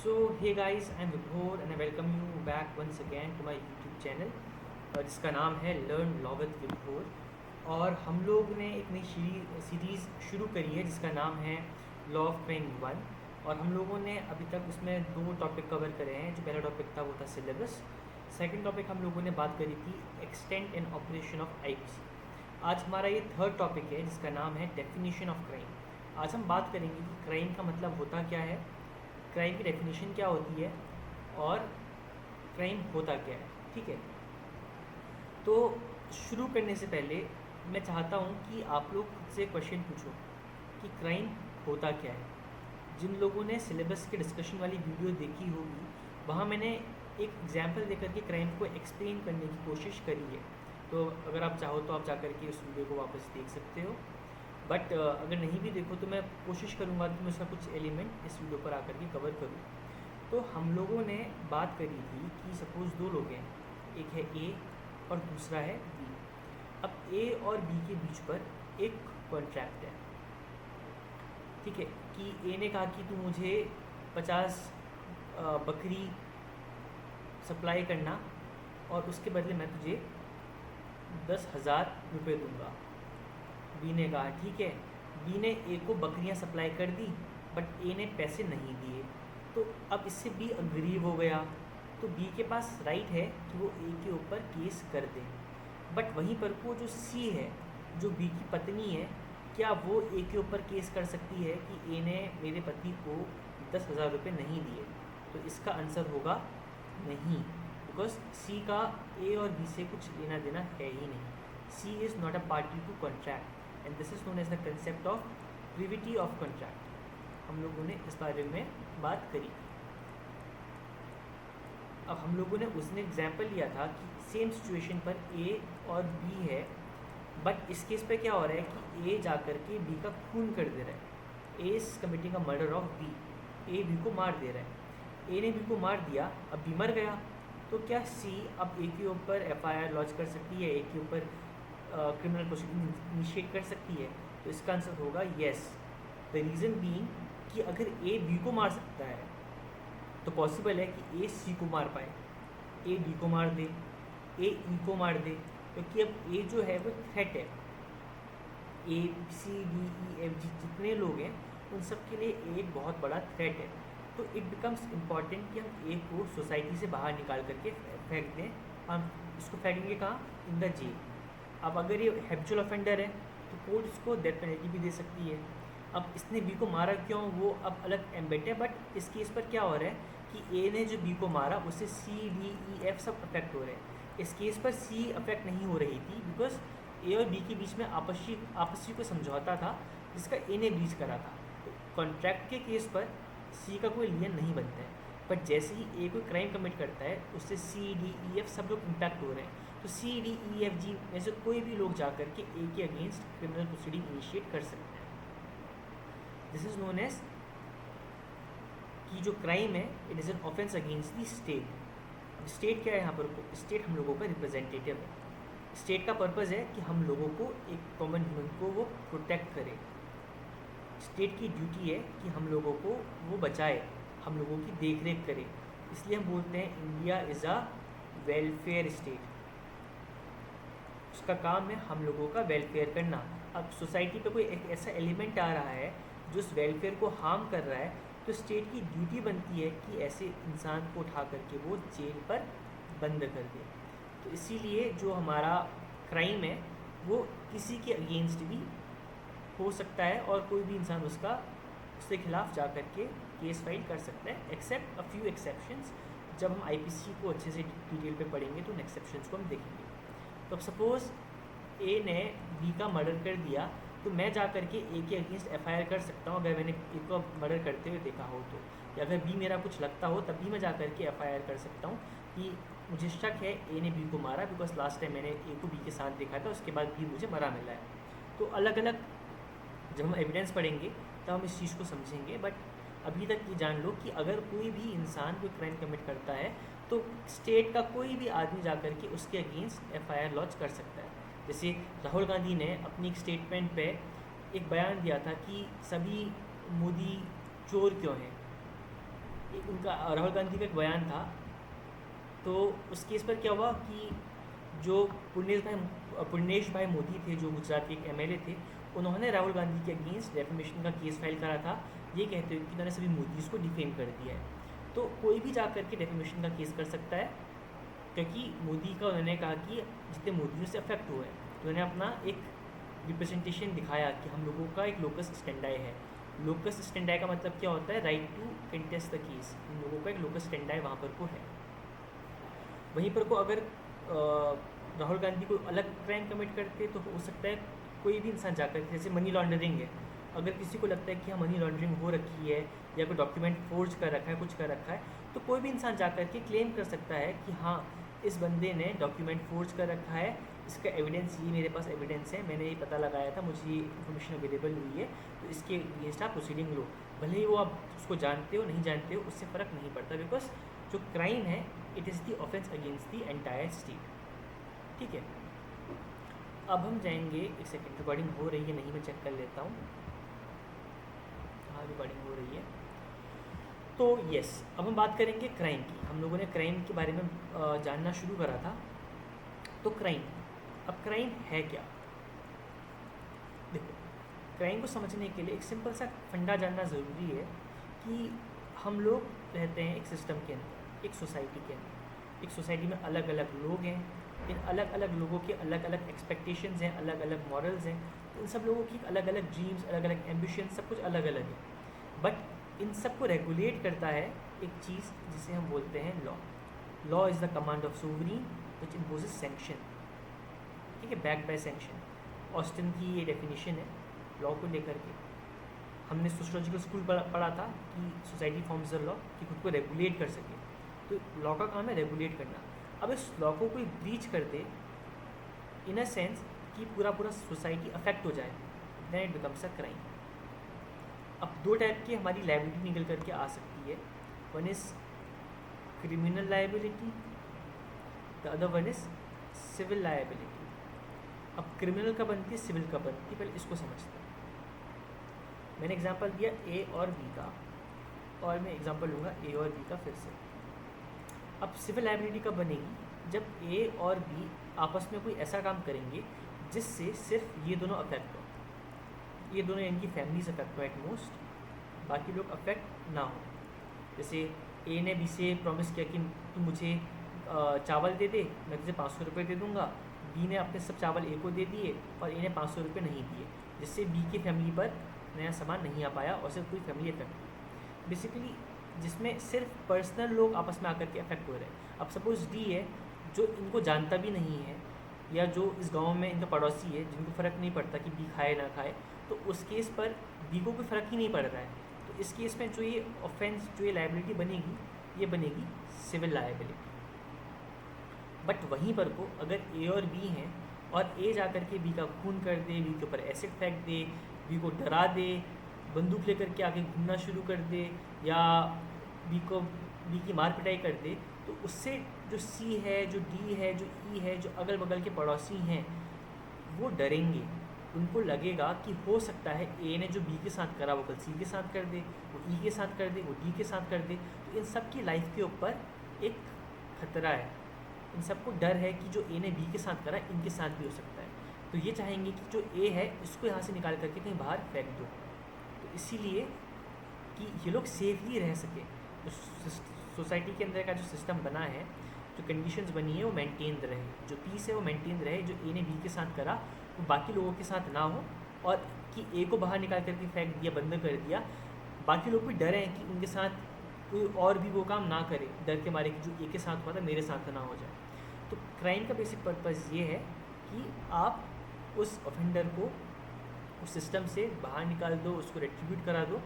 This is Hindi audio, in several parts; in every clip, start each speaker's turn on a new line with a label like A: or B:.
A: So, hey guys, I'm Vibhor and I welcome you back once again to my YouTube channel जिसका नाम है लर्न लॉ विद विभोर। और हम लोग ने एक नई सीरीज़ शुरू करी है जिसका नाम है लॉ ऑफ क्राइम 1। और हम लोगों ने अभी तक उसमें 2 टॉपिक कवर करे हैं। जो पहला टॉपिक था वो था सिलेबस। सेकंड टॉपिक हम लोगों ने बात करी थी extent and operation of IPC. आज हमारा ये थर्ड टॉपिक है जिसका नाम है डेफिनेशन ऑफ क्राइम। आज हम बात करेंगे कि क्राइम का मतलब होता क्या है, क्राइम की डेफिनेशन क्या होती है और क्राइम होता क्या है। ठीक है, तो शुरू करने से पहले मैं चाहता हूँ कि आप लोग खुद से क्वेश्चन पूछो कि क्राइम होता क्या है। जिन लोगों ने सिलेबस के डिस्कशन वाली वीडियो देखी होगी वहाँ मैंने एक एग्जाम्पल देकर के क्राइम को एक्सप्लेन करने की कोशिश करी है। तो अगर आप चाहो तो आप जा कर के उस वीडियो को वापस देख सकते हो। बट अगर नहीं भी देखो तो मैं कोशिश करूँगा कि मैं उसका कुछ एलिमेंट इस वीडियो पर आकर के कवर करूँ। तो हम लोगों ने बात करी थी कि सपोज़ 2 लोग हैं, एक है ए और दूसरा है बी। अब ए और बी के बीच पर एक कॉन्ट्रैक्ट है। ठीक है, कि ए ने कहा कि तू मुझे 50 बकरी सप्लाई करना और उसके बदले मैं तुझे 10,000 रुपये दूँगा। बी ने कहा ठीक है। बी ने ए को बकरियां सप्लाई कर दी बट ए ने पैसे नहीं दिए। तो अब इससे बी अग्रीव हो गया। तो बी के पास राइट है कि वो ए के ऊपर केस कर दे। बट वहीं पर वो जो सी है, जो बी की पत्नी है, क्या वो ए के ऊपर केस कर सकती है कि ए ने मेरे पति को 10,000 रुपये नहीं दिए? तो इसका आंसर होगा नहीं, बिकॉज सी का ए और बी से कुछ लेना देना है ही नहीं। C is not a party to contract and this is known as the concept of privity of contract. हम लोगों ने इस बारे में बात करी। अब हम लोगों ने उसने एग्जाम्पल लिया था कि सेम सिचुएशन पर ए और बी है, बट इस केस पे क्या हो रहा है कि ए जाकर के बी का खून कर दे रहा है। A is committing a murder of B. A B को मार दे रहा है। ए ने बी को मार दिया, अब बी मर गया। तो क्या सी अब ए के ऊपर एफआईआर लॉन्च कर सकती है, ए के ऊपर क्रिमिनल प्रोसीडिंग इनिशिएट कर सकती है? तो इसका आंसर होगा येस। द रीज़न बीइंग कि अगर ए बी को मार सकता है तो पॉसिबल है कि ए सी को मार पाए, ए डी को मार दे, ए ई को मार दे, क्योंकि अब ए जो है वो थ्रेट है। ए C D E F G जितने लोग हैं उन सब के लिए ए एक बहुत बड़ा थ्रेट है। तो इट बिकम्स इम्पॉर्टेंट कि हम ए को सोसाइटी से बाहर निकाल करके फेंक दें। हम इसको फेंकेंगे कहाँ? In the jail. अब अगर ये हैबिचुअल ऑफेंडर है तो कोर्ट इसको डेथ पेनल्टी भी दे सकती है। अब इसने बी को मारा क्यों, वो अब अलग एम्बेट है। बट इस केस पर क्या हो रहा है कि ए ने जो बी को मारा उससे सी डी ई एफ सब अफेक्ट हो रहे हैं। इस केस पर सी अफेक्ट नहीं हो रही थी बिकॉज ए और बी के बीच में आपसी को समझौता था जिसका ए ने ब्रीच करा था। तो कॉन्ट्रैक्ट के केस पर सी का कोई लियन नहीं बनता है। बट जैसे ही ए कोई क्राइम कमिट करता है उससे सी डी ई एफ सब लोग इम्पैक्ट हो रहे हैं। तो C D E F G में से कोई भी लोग जाकर के ए के अगेंस्ट क्रिमिनल प्रोसीडिंग इनिशिएट कर सकते हैं। दिस इज नोन एज कि जो क्राइम है it is an offence against the state. State क्या है यहाँ पर? स्टेट हम लोगों का रिप्रेजेंटेटिव है। स्टेट का पर्पज़ है कि हम लोगों को, एक कॉमन ह्यूमन को वो प्रोटेक्ट करे। स्टेट की ड्यूटी है कि हम लोगों को वो बचाए, हम लोगों की देख रेख करे। इसलिए हम बोलते हैं India is a welfare state. उसका काम है हम लोगों का वेलफेयर करना। अब सोसाइटी पे कोई एक ऐसा एलिमेंट आ रहा है जो उस वेलफेयर को हार्म कर रहा है, तो स्टेट की ड्यूटी बनती है कि ऐसे इंसान को उठा करके वो जेल पर बंद कर दे। तो इसीलिए जो हमारा क्राइम है वो किसी के अगेंस्ट भी हो सकता है और कोई भी इंसान उसके खिलाफ जा कर के केस फाइल कर सकता है, एक्सेप्ट अ फ्यू एक्सेप्शंस। जब हम आईपीसी को अच्छे से डिटेल पे पढ़ेंगे तो उन एक्सेप्शंस को हम देखेंगे। तो अब सपोज़ ए ने बी का मर्डर कर दिया, तो मैं जा कर के ए के अगेंस्ट एफआईआर कर सकता हूँ अगर मैंने ए को मर्डर करते हुए देखा हो तो, या अगर बी मेरा कुछ लगता हो तब भी मैं जा कर के एफआईआर कर सकता हूँ कि मुझे शक है ए ने बी को मारा बिकॉज लास्ट टाइम मैंने ए को बी के साथ देखा था, उसके बाद बी मुझे मरा मिला है। तो अलग अलग जब हम एविडेंस पढ़ेंगे तब हम इस चीज़ को समझेंगे। बट अभी तक ये जान लो कि अगर कोई भी इंसान कोई क्राइम कमिट करता है तो स्टेट का कोई भी आदमी जा कर के उसके अगेंस्ट एफआईआर लॉन्च कर सकता है। जैसे राहुल गांधी ने अपनी एक स्टेटमेंट पे एक बयान दिया था कि सभी मोदी चोर क्यों हैं। उनका राहुल गांधी का एक बयान था, तो उस केस पर क्या हुआ कि जो पुण्येश भाई मोदी थे, जो गुजरात के एक एमएलए थे, उन्होंने राहुल गांधी के अगेंस्ट डेफेमेशन का केस फाइल करा था, ये कहते हुए कि उन्होंने सभी मोदीज़ को डिफेम कर दिया है। तो कोई भी जा करके डेफेमेशन का केस कर सकता है, क्योंकि मोदी का उन्होंने कहा कि जितने मोदियों से अफेक्ट हुए हैं, तो उन्होंने अपना एक रिप्रेजेंटेशन दिखाया कि हम लोगों का एक लोकस स्टैंडाई है। लोकस स्टैंडाई का मतलब क्या होता है? Right to contest the case. इन लोगों का एक लोकस स्टैंडाई वहाँ पर को है। वहीं पर को अगर राहुल गांधी कोई अलग क्राइम कमिट करते तो हो सकता है कोई भी इंसान जाकर, जैसे मनी लॉन्ड्रिंग है, अगर किसी को लगता है कि हाँ मनी लॉन्ड्रिंग हो रखी है या कोई डॉक्यूमेंट फोर्ज कर रखा है, कुछ कर रखा है, तो कोई भी इंसान जाकर के क्लेम कर सकता है कि हाँ इस बंदे ने डॉक्यूमेंट फोर्ज कर रखा है, इसका एविडेंस ये मेरे पास एविडेंस है, मैंने ये पता लगाया था, मुझे ये इन्फॉर्मेशन अवेलेबल हुई है, तो इसके अगेंस्ट आप प्रोसीडिंग लो। भले ही वो आप उसको जानते हो नहीं जानते हो, उससे फ़र्क नहीं पड़ता, बिकॉज जो क्राइम है it is the offence against the entire state. ठीक है, अब हम जाएंगे, एक सेकेंड, रिकॉर्डिंग हो रही है नहीं, मैं चेक कर लेता हूँ। हाँ रिकॉर्डिंग हो रही है। तो यस, अब हम बात करेंगे क्राइम की। हम लोगों ने क्राइम के बारे में जानना शुरू करा था। तो क्राइम, अब क्राइम है क्या? देखो, क्राइम को समझने के लिए एक सिंपल सा फंडा जानना ज़रूरी है कि हम लोग रहते हैं एक सिस्टम के अंदर, एक सोसाइटी के अंदर। एक सोसाइटी में अलग अलग लोग हैं, इन अलग अलग लोगों के अलग अलग एक्सपेक्टेशंस हैं, अलग अलग मॉरल्स हैं, तो इन सब लोगों की अलग अलग ड्रीम्स, अलग अलग एम्बिशन, सब कुछ अलग अलग है। बट इन सब को रेगुलेट करता है एक चीज़ जिसे हम बोलते हैं law. Law is the command of sovereign which imposes sanction. ठीक है, बैक्ड बाय सैंक्शन। ऑस्टिन की ये डेफिनेशन है लॉ को लेकर के। हमने सोशियोलॉजिकल स्कूल पढ़ा था कि सोसाइटी फॉर्म्स द लॉ, कि खुद को रेगुलेट कर सके। तो लॉ का काम है रेगुलेट करना। अब इस लॉ को कोई ब्रीच कर दे इन अ सेंस कि पूरा सोसाइटी अफेक्ट हो जाए, then it becomes a crime. अब दो टाइप की हमारी लाइबिलिटी निकल करके आ सकती है। One is criminal liability, the other one is civil liability. अब क्रिमिनल का बनती है, सिविल का बनती है, पहले इसको समझते हैं। मैंने एग्जांपल दिया ए और बी का, और मैं एग्जांपल लूँगा ए और बी का फिर से। अब सिविल लाइबिलिटी कब बनेगी? जब ए और बी आपस में कोई ऐसा काम करेंगे जिससे सिर्फ ये दोनों अफेक्ट हो, ये दोनों इनकी फैमिलीज अफेक्ट हो एट मोस्ट, बाकी लोग अफेक्ट ना हो। जैसे ए ने बी से प्रॉमिस किया कि तू मुझे चावल दे दे, मैं तुझे 500 रुपये दे दूँगा। बी ने अपने सब चावल ए को दे दिए और ए ने 500 रुपये नहीं दिए, जिससे बी की फैमिली पर नया सामान नहीं आ पाया और सिर्फ पूरी फैमिली अफेक्ट हुई। बेसिकली जिसमें सिर्फ पर्सनल लोग आपस में आकर के अफेक्ट हो रहे हैं। अब सपोज़ डी है जो इनको जानता भी नहीं है, या जो इस गांव में इनका पड़ोसी है जिनको फ़र्क नहीं पड़ता कि बी खाए ना खाए, तो उस केस पर बी को कोई फ़र्क ही नहीं पड़ रहा है। तो इस केस में जो ये ऑफेंस, जो ये लाइबिलिटी बनेगी, ये बनेगी सिविल लाइबिलिटी। बट वहीं पर को अगर ए और बी हैं और ए जा कर के बी का खून कर दे, बी के ऊपर एसिड फेंक दे, बी को डरा दे, बंदूक लेकर के आगे घूमना शुरू कर दे, या बी की मार पिटाई कर दे, तो उससे जो सी है, जो डी है, जो ई है, जो अगल बगल के पड़ोसी हैं, वो डरेंगे। उनको लगेगा कि हो सकता है ए ने जो बी के साथ करा वो कल सी के साथ कर दे, वो ई के साथ कर दे, वो डी के साथ कर दे। तो इन सब की लाइफ के ऊपर एक खतरा है, इन सबको डर है कि जो ए ने बी के साथ करा इनके साथ भी हो सकता है। तो ये चाहेंगे कि जो ए है इसको यहाँ से निकाल करके कहीं बाहर फेंक दो। तो इसीलिए कि ये लोग सेफली रह सके, जो सोसाइटी के अंदर का जो सिस्टम बना है, जो कंडीशंस बनी है वो मेंटेन रहे, जो पीस है वो मेंटेन रहे, जो ए ने बी के साथ करा वो बाकी लोगों के साथ ना हो, और कि ए को बाहर निकाल करके फेंक दिया, बंद कर दिया, बाकी लोग भी डरे हैं कि उनके साथ कोई और भी वो काम ना करे, डर के मारे कि जो ए के साथ हुआ था मेरे साथ ना हो जाए। तो क्राइम का बेसिक पर्पज़ ये है कि आप उस ऑफेंडर को उस सिस्टम से बाहर निकाल दो, उसको रेट्रीब्यूट करा दो,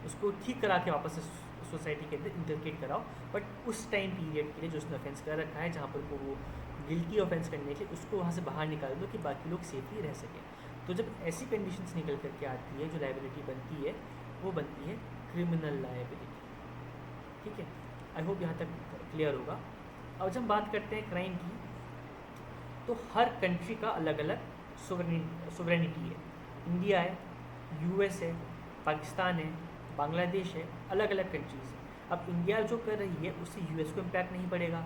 A: उसको ठीक करा के वापस सोसाइटी के अंदर इंटरकेट कराओ। बट उस टाइम पीरियड के लिए जो उसने ऑफेंस कर रखा है, जहाँ पर को वो गिल्टी ऑफेंस करने के लिए, उसको वहाँ से बाहर निकाल दो कि बाकी लोग सेफली रह सकें। तो जब ऐसी कंडीशंस निकल करके आती है, जो लाइबिलिटी बनती है वो बनती है क्रिमिनल लाइबिलिटी। ठीक है, आई होप यहाँ तक क्लियर होगा। अब जब हम बात करते हैं क्राइम की, तो हर कंट्री का अलग अलग सोवरेनिटी है। इंडिया है, यूएस है, पाकिस्तान है, बांग्लादेश है, अलग अलग कंट्रीज़ हैं। अब इंडिया जो कर रही है उससे यूएस को इम्पैक्ट नहीं पड़ेगा,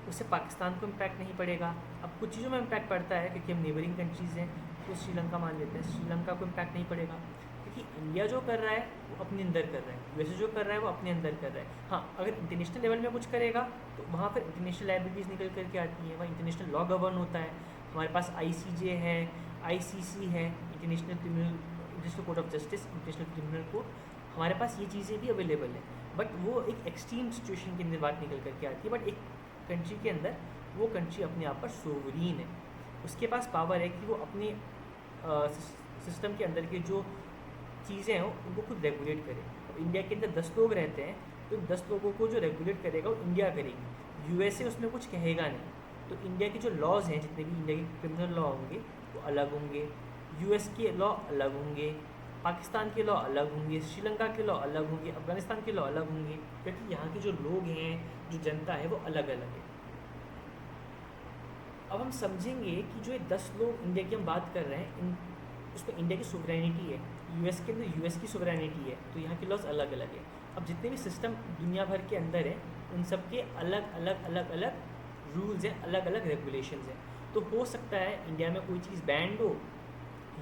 A: उससे पाकिस्तान को इम्पैक्ट नहीं पड़ेगा। अब कुछ चीज़ों में इम्पैक्ट पड़ता है क्योंकि हम नेबरिंग कंट्रीज़ हैं, तो श्रीलंका मान लेते हैं, श्रीलंका को इम्पैक्ट नहीं पड़ेगा क्योंकि इंडिया जो कर रहा है वो अपने अंदर कर रहा है, यूएसए जो कर रहा है वो अपने अंदर कर रहा है। हाँ, अगर इंटरनेशनल लेवल में कुछ करेगा तो वहाँ पर इंटरनेशनल लाइबिलिटीज़ निकल करके आती हैं, वहाँ इंटरनेशनल लॉ गवर्न होता है। हमारे पास आईसीजे है, आईसीसी है, international court of justice, international criminal court, हमारे पास ये चीज़ें भी अवेलेबल है। बट वो एक एक्सट्रीम सिचुएशन के अंदर बात निकल करके आती है। बट एक कंट्री के अंदर वो कंट्री अपने आप पर सोवरीन है, उसके पास पावर है कि वो अपने सिस्टम के अंदर के जो चीज़ें हैं उनको खुद रेगुलेट करे। अब इंडिया के अंदर 10 लोग रहते हैं, तो 10 लोगों को जो रेगुलेट करेगा वो इंडिया करेगी, यूएसए उसमें कुछ कहेगा नहीं। तो इंडिया के जो लॉज हैं, जितने भी इंडिया के क्रिमिनल लॉ होंगे वो अलग होंगे, यूएस के लॉ अलग होंगे, पाकिस्तान के लॉ अलग होंगे, श्रीलंका के लॉ अलग होंगे, अफगानिस्तान के लॉ अलग होंगे, क्योंकि यहाँ के जो लोग हैं, जो जनता है वो अलग अलग है। अब हम समझेंगे कि जो ये 10 लोग इंडिया की हम बात कर रहे हैं, उसमें इंडिया की सोवरेनिटी है, यूएस के अंदर यूएस की सोवरेनिटी है, तो यहाँ के लॉज अलग अलग है। अब जितने भी सिस्टम दुनिया भर के अंदर हैं उन सब के अलग अलग अलग अलग रूल्स हैं, अलग अलग रेगुलेशंस हैं। तो हो सकता है इंडिया में कोई चीज़ बैंड हो,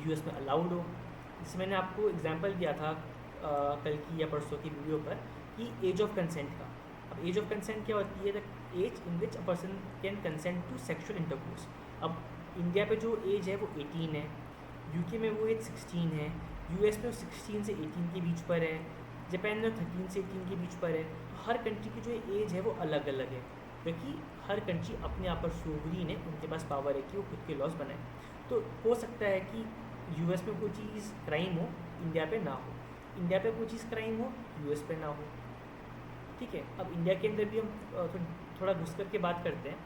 A: यूएस में अलाउड हो। जैसे मैंने आपको एग्जांपल दिया था कल की या परसों की वीडियो पर कि एज ऑफ कंसेंट का। अब एज ऑफ कंसेंट क्या होती है? The age in which a person can consent to sexual intercourse. अब इंडिया पे जो एज है वो 18 है, यूके में वो एज 16 है, यूएस में 16 से 18 के बीच पर है, जापान में 13 से 18 के बीच पर है। तो हर कंट्री की जो एज है वो अलग अलग है, क्योंकि हर कंट्री अपने आप पर सोवरीन है, उनके पास पावर है कि वो खुद के लॉज बनाए। तो हो सकता है कि यूएस में कोई चीज़ क्राइम हो, इंडिया पे ना हो, इंडिया पे कोई चीज़ क्राइम हो, यूएस पे ना हो। ठीक है, अब इंडिया के अंदर भी हम थोड़ा घुस करके बात करते हैं।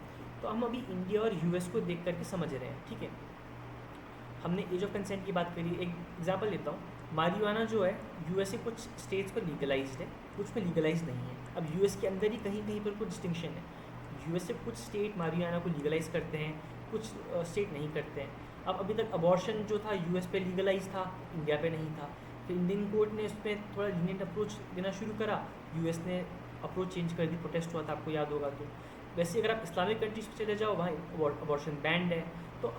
A: तो हम अभी इंडिया और यूएस को देख करके समझ रहे हैं। ठीक है, हमने एज ऑफ कंसेंट की बात करी। एक एग्जांपल लेता हूँ, मारिजुआना जो है यूएस के कुछ स्टेट्स पर लीगलाइज्ड है, कुछ में लीगलाइज नहीं है। अब यूएस के अंदर ही कहीं कहीं पर कुछ डिस्टिंक्शन है, यूएस से कुछ स्टेट मारिजुआना को लीगलाइज करते हैं, कुछ स्टेट नहीं करते हैं। अब अभी तक अबॉर्शन जो था यूएस पे लीगलाइज था, इंडिया पे नहीं था। फिर इंडियन कोर्ट ने उसमें थोड़ा लीनियंट अप्रोच देना शुरू करा, यूएस ने अप्रोच चेंज कर दी, प्रोटेस्ट हुआ था, आपको याद होगा। तो वैसे अगर आप इस्लामिक कंट्रीज पे चले जाओ, वहाँ अबॉर्शन बैंड है। तो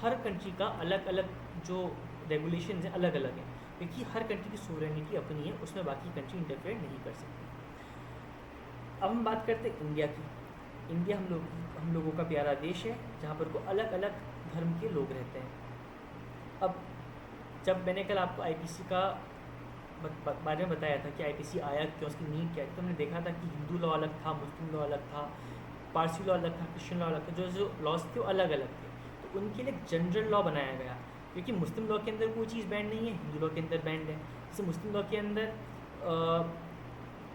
A: हर कंट्री का अलग अलग जो रेगुलेशन है अलग अलग है, क्योंकि हर कंट्री की सोवरेनिटी अपनी है, उसमें बाकी कंट्री इंटरफेयर नहीं कर सकती। अब हम बात करते हैं इंडिया की। इंडिया हम लोगों का प्यारा देश है, जहाँ पर को अलग अलग धर्म के लोग रहते हैं। अब जब मैंने कल आपको आईपीसी का बारे में बताया था कि आईपीसी आया क्यों, उसकी नीड क्या है, तो हमने देखा था कि हिंदू लॉ अलग था, मुस्लिम लॉ अलग था, पारसी लॉ अलग था, क्रिश्चियन लॉ अलग था। जो लॉज थे वो अलग अलग थे, तो उनके लिए एक जनरल लॉ बनाया गया। क्योंकि मुस्लिम लॉ के अंदर कोई चीज़ बैंड नहीं है, हिंदू लॉ के अंदर बैंड है। जैसे मुस्लिम लॉ के अंदर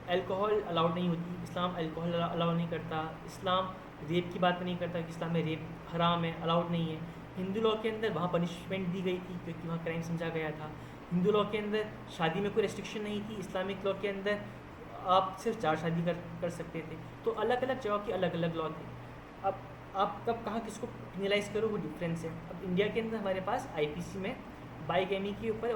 A: अल्कोहल अलाउड नहीं होती, इस्लाम अल्कोहल अलाउड नहीं करता, इस्लाम रेप की बात नहीं करता कि इस्लाम में रेप हराम है, अलाउड नहीं है। हिंदू लॉ के अंदर वहाँ पनिशमेंट दी गई थी क्योंकि वहाँ क्राइम समझा गया था। हिंदू लॉ के अंदर शादी में कोई रेस्ट्रिक्शन नहीं थी, इस्लामिक लॉ के अंदर आप सिर्फ 4 शादी कर सकते थे। तो अलग अलग जगह के अलग अलग लॉ थे। अब आप कब कहाँ किसको पिनलाइज करो वो डिफरेंस है। अब इंडिया के अंदर हमारे पास आईपीसी में बाईगैमी के ऊपर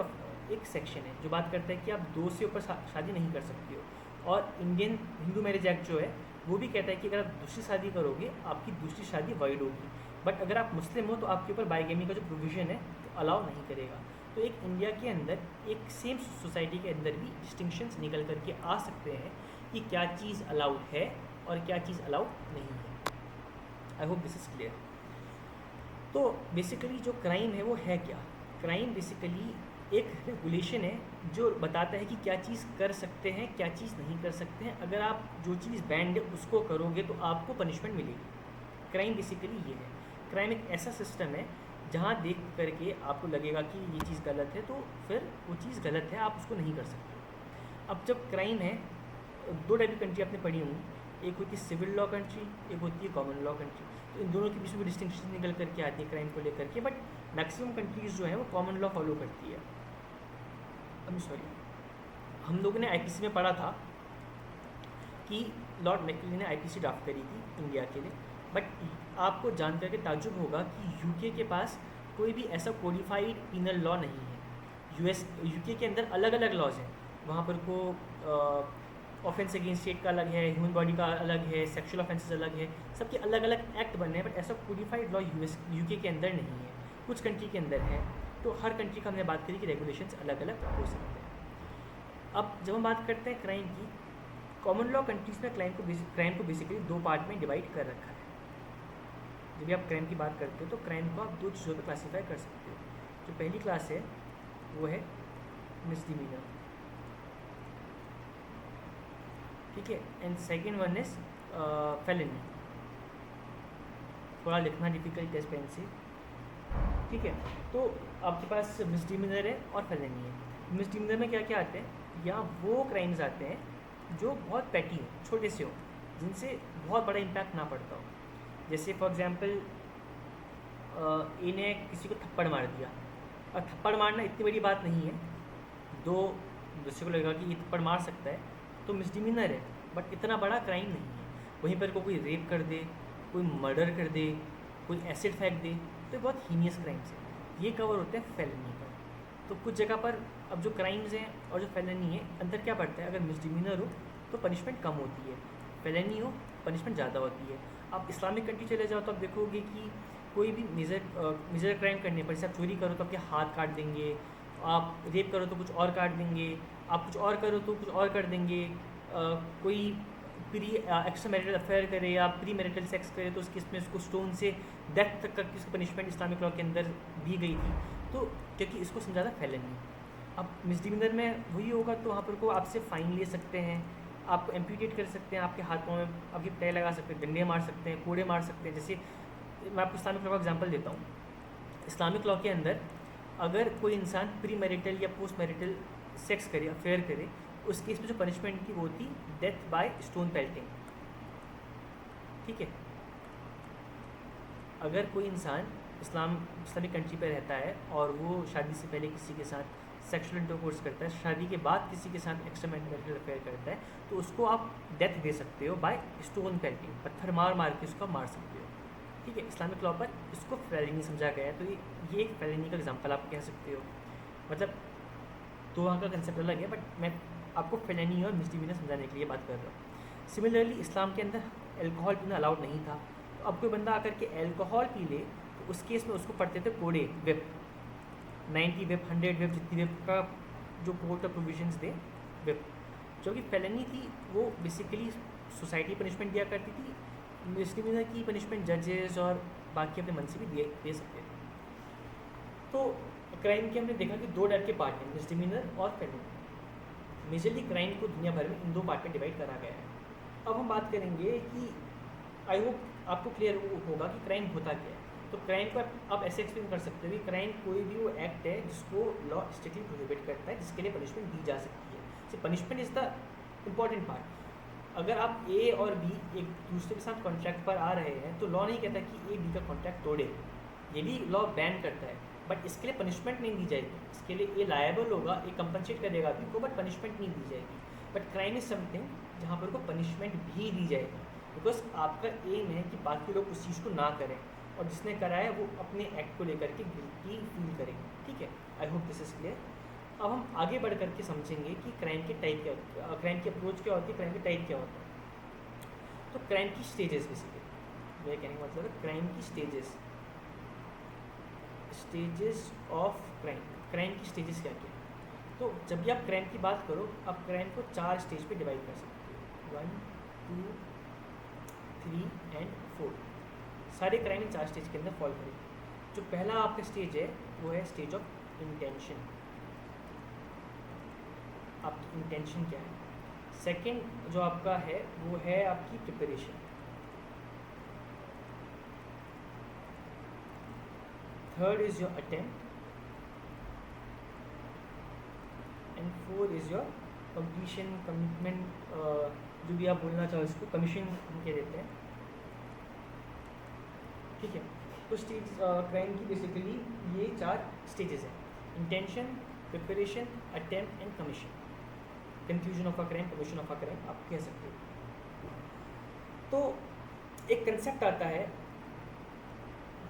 A: एक सेक्शन है जो बात करता है कि आप 2 से ऊपर शादी नहीं कर सकते हो। और इंडियन हिंदू मैरिज एक्ट जो है वो भी कहता है कि अगर आप दूसरी शादी करोगे आपकी दूसरी शादी वाइड होगी। बट अगर आप मुस्लिम हो तो आपके ऊपर बाईगैमी का जो प्रोविज़न है वो अलाउ नहीं करेगा। तो एक इंडिया के अंदर एक सेम सोसाइटी के अंदर भी डिस्टिंक्शंस निकल करके आ सकते हैं कि क्या चीज़ अलाउड है और क्या चीज़ अलाउड नहीं है। आई होप दिस इज़ क्लियर। तो बेसिकली जो क्राइम है वो है क्या? क्राइम बेसिकली एक रेगुलेशन है जो बताता है कि क्या चीज़ कर सकते हैं, क्या चीज़ नहीं कर सकते हैं। अगर आप जो चीज़ बैंड है उसको करोगे तो आपको पनिशमेंट मिलेगी। क्राइम बेसिकली ये है। क्राइम एक ऐसा सिस्टम है जहाँ देख करके आपको लगेगा कि ये चीज़ गलत है, तो फिर वो चीज़ गलत है, आप उसको नहीं कर सकते। अब जब क्राइम है, 2 टाइप की कंट्री आपने पढ़ी होंगी, एक होती है सिविल लॉ कंट्री, एक होती है कॉमन लॉ कंट्री। तो इन दोनों के बीच में डिस्टिंक्शन निकल करके आती है क्राइम को लेकर के। बट मैक्सिमम कंट्रीज़ जो है वो कॉमन लॉ फॉलो करती है। हम लोगों ने आईपीसी में पढ़ा था कि लॉर्ड मैकॉले ने आईपीसी ड्राफ्ट करी थी इंडिया के लिए। बट आपको जान करके ताज्जुब होगा कि यूके के पास कोई भी ऐसा कोडिफाइड पीनल लॉ नहीं है। यूके के अंदर अलग अलग लॉज हैं। वहाँ पर को ऑफेंस अगेंस्ट स्टेट का अलग है, ह्यूमन बॉडी का अलग है, सेक्सुअल ऑफेंसेस अलग है, सबके अलग अलग एक्ट बने हैं, बट ऐसा कोडिफाइड लॉ यूके के अंदर नहीं है, कुछ कंट्री के अंदर है। तो हर कंट्री का हमने बात करी कि रेगुलेशंस अलग अलग हो सकते हैं। अब जब हम बात करते हैं क्राइम की, कॉमन लॉ कंट्रीज़ में क्राइम को बेसिकली दो पार्ट में डिवाइड कर रखा है। जब भी आप क्राइम की बात करते हो तो क्राइम को आप दो चीज़ों में क्लासीफाई कर सकते हो। जो पहली क्लास है वो है मिसडिमीनर, ठीक है, and second one is Fellini. थोड़ा लिखना डिफिकल्ट है इस पेन से, ठीक है। तो आपके पास मिसडिमीनर है और फेलिनी है। मिसडिमीनर में क्या क्या आते हैं, या वो क्राइम्स आते हैं जो बहुत पैटी हों, छोटे से हों, जिनसे बहुत बड़ा इम्पैक्ट ना पड़ता हो। जैसे फॉर एग्जांपल ए ने किसी को थप्पड़ मार दिया, और थप्पड़ मारना इतनी बड़ी बात नहीं है, दो दूसरे को लगेगा कि ये थप्पड़ मार सकता है तो मिसडिमीनर है, बट इतना बड़ा क्राइम नहीं है। वहीं पर कोई रेप कर दे, कोई मर्डर कर दे, कोई एसिड फेंक दे, तो ये बहुत हीनियस क्राइम्स है, ये कवर होते हैं फेलिनी पर। तो कुछ जगह पर अब जो क्राइम्स हैं और जो फेलिनी है, अंदर क्या पड़ता है, अगर मिसडिमीनर हो तो पनिशमेंट कम होती है, फेलिनी हो पनिशमेंट ज़्यादा होती है। आप इस्लामिक कंट्री चले जाओ तो आप देखोगे कि कोई भी मेजर क्राइम करने पर, जैसे आप चोरी करो तो आपके हाथ काट देंगे, आप रेप करो तो कुछ और काट देंगे, आप कुछ और करो तो कुछ और कर देंगे, कोई प्री एक्स्ट्रा मैरिटल अफेयर करे या प्री मैरिटल सेक्स करे तो उस केस में उसको स्टोन से डेथ तक का उसकी पनिशमेंट इस्लामिक लॉ के अंदर दी गई थी। तो क्योंकि इसको समझा था फेलिनी। अब मिसडिमीनर में वही होगा तो वहाँ पर को आपसे फ़ाइन ले सकते हैं, आपको एम्प्यूटेट कर सकते हैं, आपके हाथ पाँव में आपके पैर लगा सकते हैं, डंडे मार सकते हैं, कोड़े मार सकते हैं। जैसे मैं आपको इस्लामिक लॉ का एग्जांपल देता हूँ। इस्लामिक लॉ के अंदर अगर कोई इंसान प्री मैरिटल या पोस्ट मैरिटल सेक्स करे, अफेयर करे, उस केस में जो पनिशमेंट थी वो थी डेथ बाय स्टोन पेल्टिंग, ठीक है। अगर कोई इंसान इस्लामिक कंट्री पर रहता है और वो शादी से पहले किसी के साथ सेक्सुअल इंटरकोर्स करता है, शादी के बाद किसी के साथ एक्स्ट्रा मैरिटल अफेयर करता है, तो उसको आप डेथ दे सकते हो बाय स्टोन पेल्टिंग, पत्थर मार मार के उसको मार सकते हो, ठीक है। इस्लामिक लॉ पर इसको फेलिनी समझा गया है, तो ये एक फेलिनी का एग्जांपल आप कह सकते हो। मतलब तो वहाँ का कंसेप्ट अलग है, बट मैं आपको फेलिनी और मिसडिमीनर समझाने के लिए बात कर रहा हूँ। सिमिलरली इस्लाम के अंदर अल्कोहल पीना अलाउड नहीं था, तो अब कोई बंदा आकर के अल्कोहल पी ले तो उस केस में उसको पड़ते थे कोड़े, विप, 90 विप, 100 विप, जितनी विप का जो court of provisions they, whip. जो कि फेलिनी थी वो बेसिकली सोसाइटी पनिशमेंट दिया करती थी, मिसडिमीनर की पनिशमेंट जजेस और बाकी अपने मन से भी दे सकते थे। तो क्राइम के हमने देखा कि दो टाइप के पार्ट हैं, मिसडिमीनर और फेलिनी। मेजरली क्राइम को दुनिया भर में इन दो पार्ट में डिवाइड करा गया है। अब हम बात करेंगे कि आई होप आपको क्लियर होगा कि क्राइम होता क्या है। तो क्राइम को आप ऐसे एक्सप्लेन कर सकते हो कि क्राइम कोई भी वो एक्ट है जिसको लॉ स्ट्रिक्टली प्रोहिबिट करता है, जिसके लिए पनिशमेंट दी जा सकती है। So punishment is the important part. अगर आप ए और बी एक दूसरे के साथ कॉन्ट्रैक्ट पर आ रहे हैं तो लॉ नहीं कहता कि ए बी का कॉन्ट्रैक्ट तोड़े, ये भी लॉ बैन करता है, बट इसके लिए पनिशमेंट नहीं दी जाएगी। इसके लिए ये लायबल होगा, ये कंपनसेट करेगा बी को, बट पनिशमेंट नहीं दी जाएगी। बट क्राइम इज समथिंग जहाँ पर को पनिशमेंट भी दी जाएगी, बिकॉज आपका एम है कि बाकी लोग उस चीज़ को ना करें और जिसने कराया वो अपने एक्ट को लेकर के गिल्टी फील करेंगे, ठीक है। आई होप दिस इज क्लियर। अब हम आगे बढ़ करके समझेंगे कि क्राइम के टाइप क्या होती है, क्राइम की अप्रोच क्या होती है, क्राइम के टाइप क्या होता है। तो क्राइम की स्टेजेस, बेसिकली मेरे कहने का मतलब है क्राइम की स्टेजेस ऑफ क्राइम। क्राइम की स्टेजेस क्या क्या है। तो जब भी आप क्राइम की बात करो, आप क्राइम को 4 स्टेज पे डिवाइड कर सकते हो, 1, 2, 3 एंड 4। सारे क्राइम इन 4 स्टेज के अंदर फॉल करेंगे। जो पहला आपका स्टेज है वो है स्टेज ऑफ इंटेंशन। आपकी इंटेंशन क्या है। सेकंड जो आपका है वो है आपकी preparation. Third is your attempt and 4 is your completion, commitment, जो भी आप बोलना चाहो इसको कमीशन हम कह देते हैं, ठीक है। तो स्टेज क्राइम की बेसिकली ये 4 स्टेजेस हैं, intention, preparation, attempt and commission. Conclusion of a crime, commission of a crime आप कह सकते हो। तो एक कंसेप्ट आता है,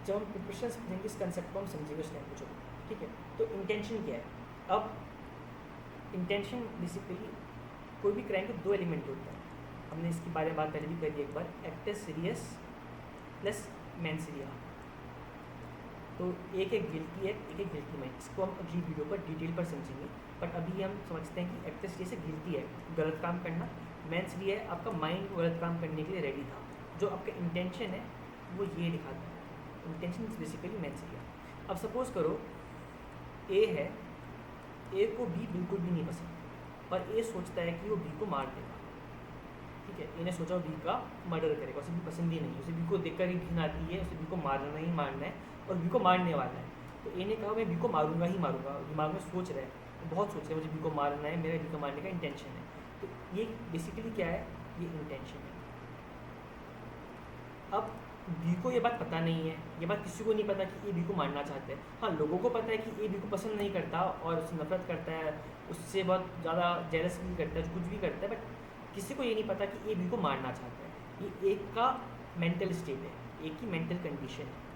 A: जब हम प्रिपरेशन समझेंगे इस कंसेप्ट को हम समझेंगे उस लैंग्वेज को, ठीक है। तो इंटेंशन क्या है। अब इंटेंशन बेसिकली कोई भी क्राइम के दो एलिमेंट होता है, हमने इसके बारे में बात पहले भी करी एक बार, एक्टस सीरियस प्लस मैंस रिया। तो एक एक गिल्टी एक्ट, एक एक गिल्टी मैन, इसको हम अगली वीडियो पर डिटेल पर समझेंगे। बट अभी हम समझते हैं कि एक्टस सीरियस गिल्टी एक्ट, गलत काम करना, मैंस रिया है आपका माइंड को गलत काम करने के लिए रेडी था, जो आपका इंटेंशन है वो ये दिखाता है, इंटेंशन इज बेसिकली मैंस रिया। अब सपोज करो ए है, ए को बी बिल्कुल भी नहीं पसंद, पर ए सोचता है कि वो बी को मार देगा, ठीक है। ए ने सोचा बी का मर्डर करेगा, उसे बी पसंद ही नहीं, उसे बी को देखकर ही घिन आती है, उसे बी को मारना ही मारना है और बी को मारने वाला है। तो ए ने कहा मैं बी को मारूंगा ही मारूंगा, दिमाग में सोच रहा है, बहुत सोच रहा है मुझे बी को मारना है, मेरा बी को मारने का इंटेंशन है। तो ये बेसिकली क्या है, ये इंटेंशन है। अब बी को ये बात पता नहीं है, ये बात किसी को नहीं पता कि ए बी को मारना चाहता है। हाँ, लोगों को पता है कि ए बी को पसंद नहीं करता और उससे नफरत करता है, उससे बहुत ज़्यादा जेलस फील करता है, कुछ भी करता है, बट किसी को ये नहीं पता कि ए बी को मारना चाहता है। ये एक का मेंटल स्टेट है, एक की मेंटल कंडीशन है।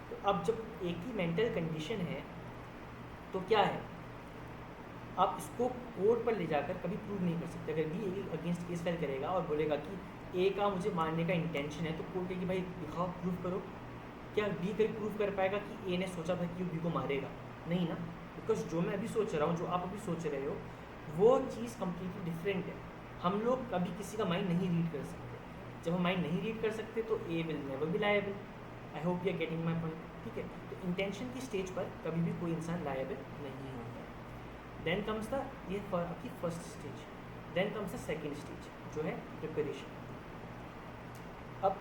A: तो अब जब एक ही मेंटल कंडीशन है तो क्या है, आप इसको कोर्ट पर ले जाकर कभी प्रूव नहीं कर सकते। अगर बी ए के अगेंस्ट केस फाइल करेगा और बोलेगा कि ए का मुझे मारने का इंटेंशन है, तो कोर्ट कहेगी भाई दिखाओ, प्रूव करो। क्या बी कभी प्रूव कर पाएगा कि ए ने सोचा था कि बी को मारेगा? नहीं ना, बिकॉज जो मैं अभी सोच रहा हूँ, जो आप अभी सोच रहे हो, वो चीज़ कम्प्लीटली डिफरेंट है। हम लोग कभी किसी का माइंड नहीं रीड कर सकते। जब हम माइंड नहीं रीड कर सकते तो A will never be liable. I hope you are getting my point, ठीक है। तो इंटेंशन की स्टेज पर कभी भी कोई इंसान लायबल नहीं होता है। देन कम्स द, ये आपकी first stage. Then comes the second stage, जो है प्रिपरेशन। अब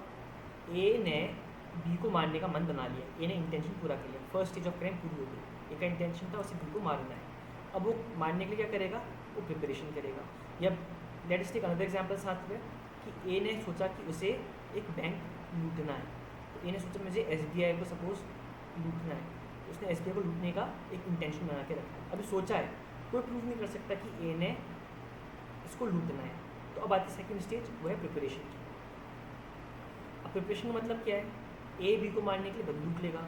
A: ए ने बी को मारने का मन बना लिया, ए ने इंटेंशन पूरा कर लिया, फर्स्ट स्टेज ऑफ क्राइम पूरी हो गई। ए का इंटेंशन था उसे बी को मारना है। अब वो मारने के लिए क्या करेगा, वो प्रिपरेशन करेगा। या let us take another example साथ में, कि ए ने सोचा कि उसे एक बैंक लूटना है। तो ए ने सोचा मुझे SBI को सपोज लूटना है, तो उसने SBI को लूटने का एक इंटेंशन बना के रखा है। अभी सोचा है, कोई प्रूव नहीं कर सकता कि ए ने इसको लूटना है। तो अब आती सेकेंड स्टेज, वो है प्रिपरेशन की। अब प्रिपरेशन का मतलब क्या है, ए बी को मारने के लिए बंदूक लेगा,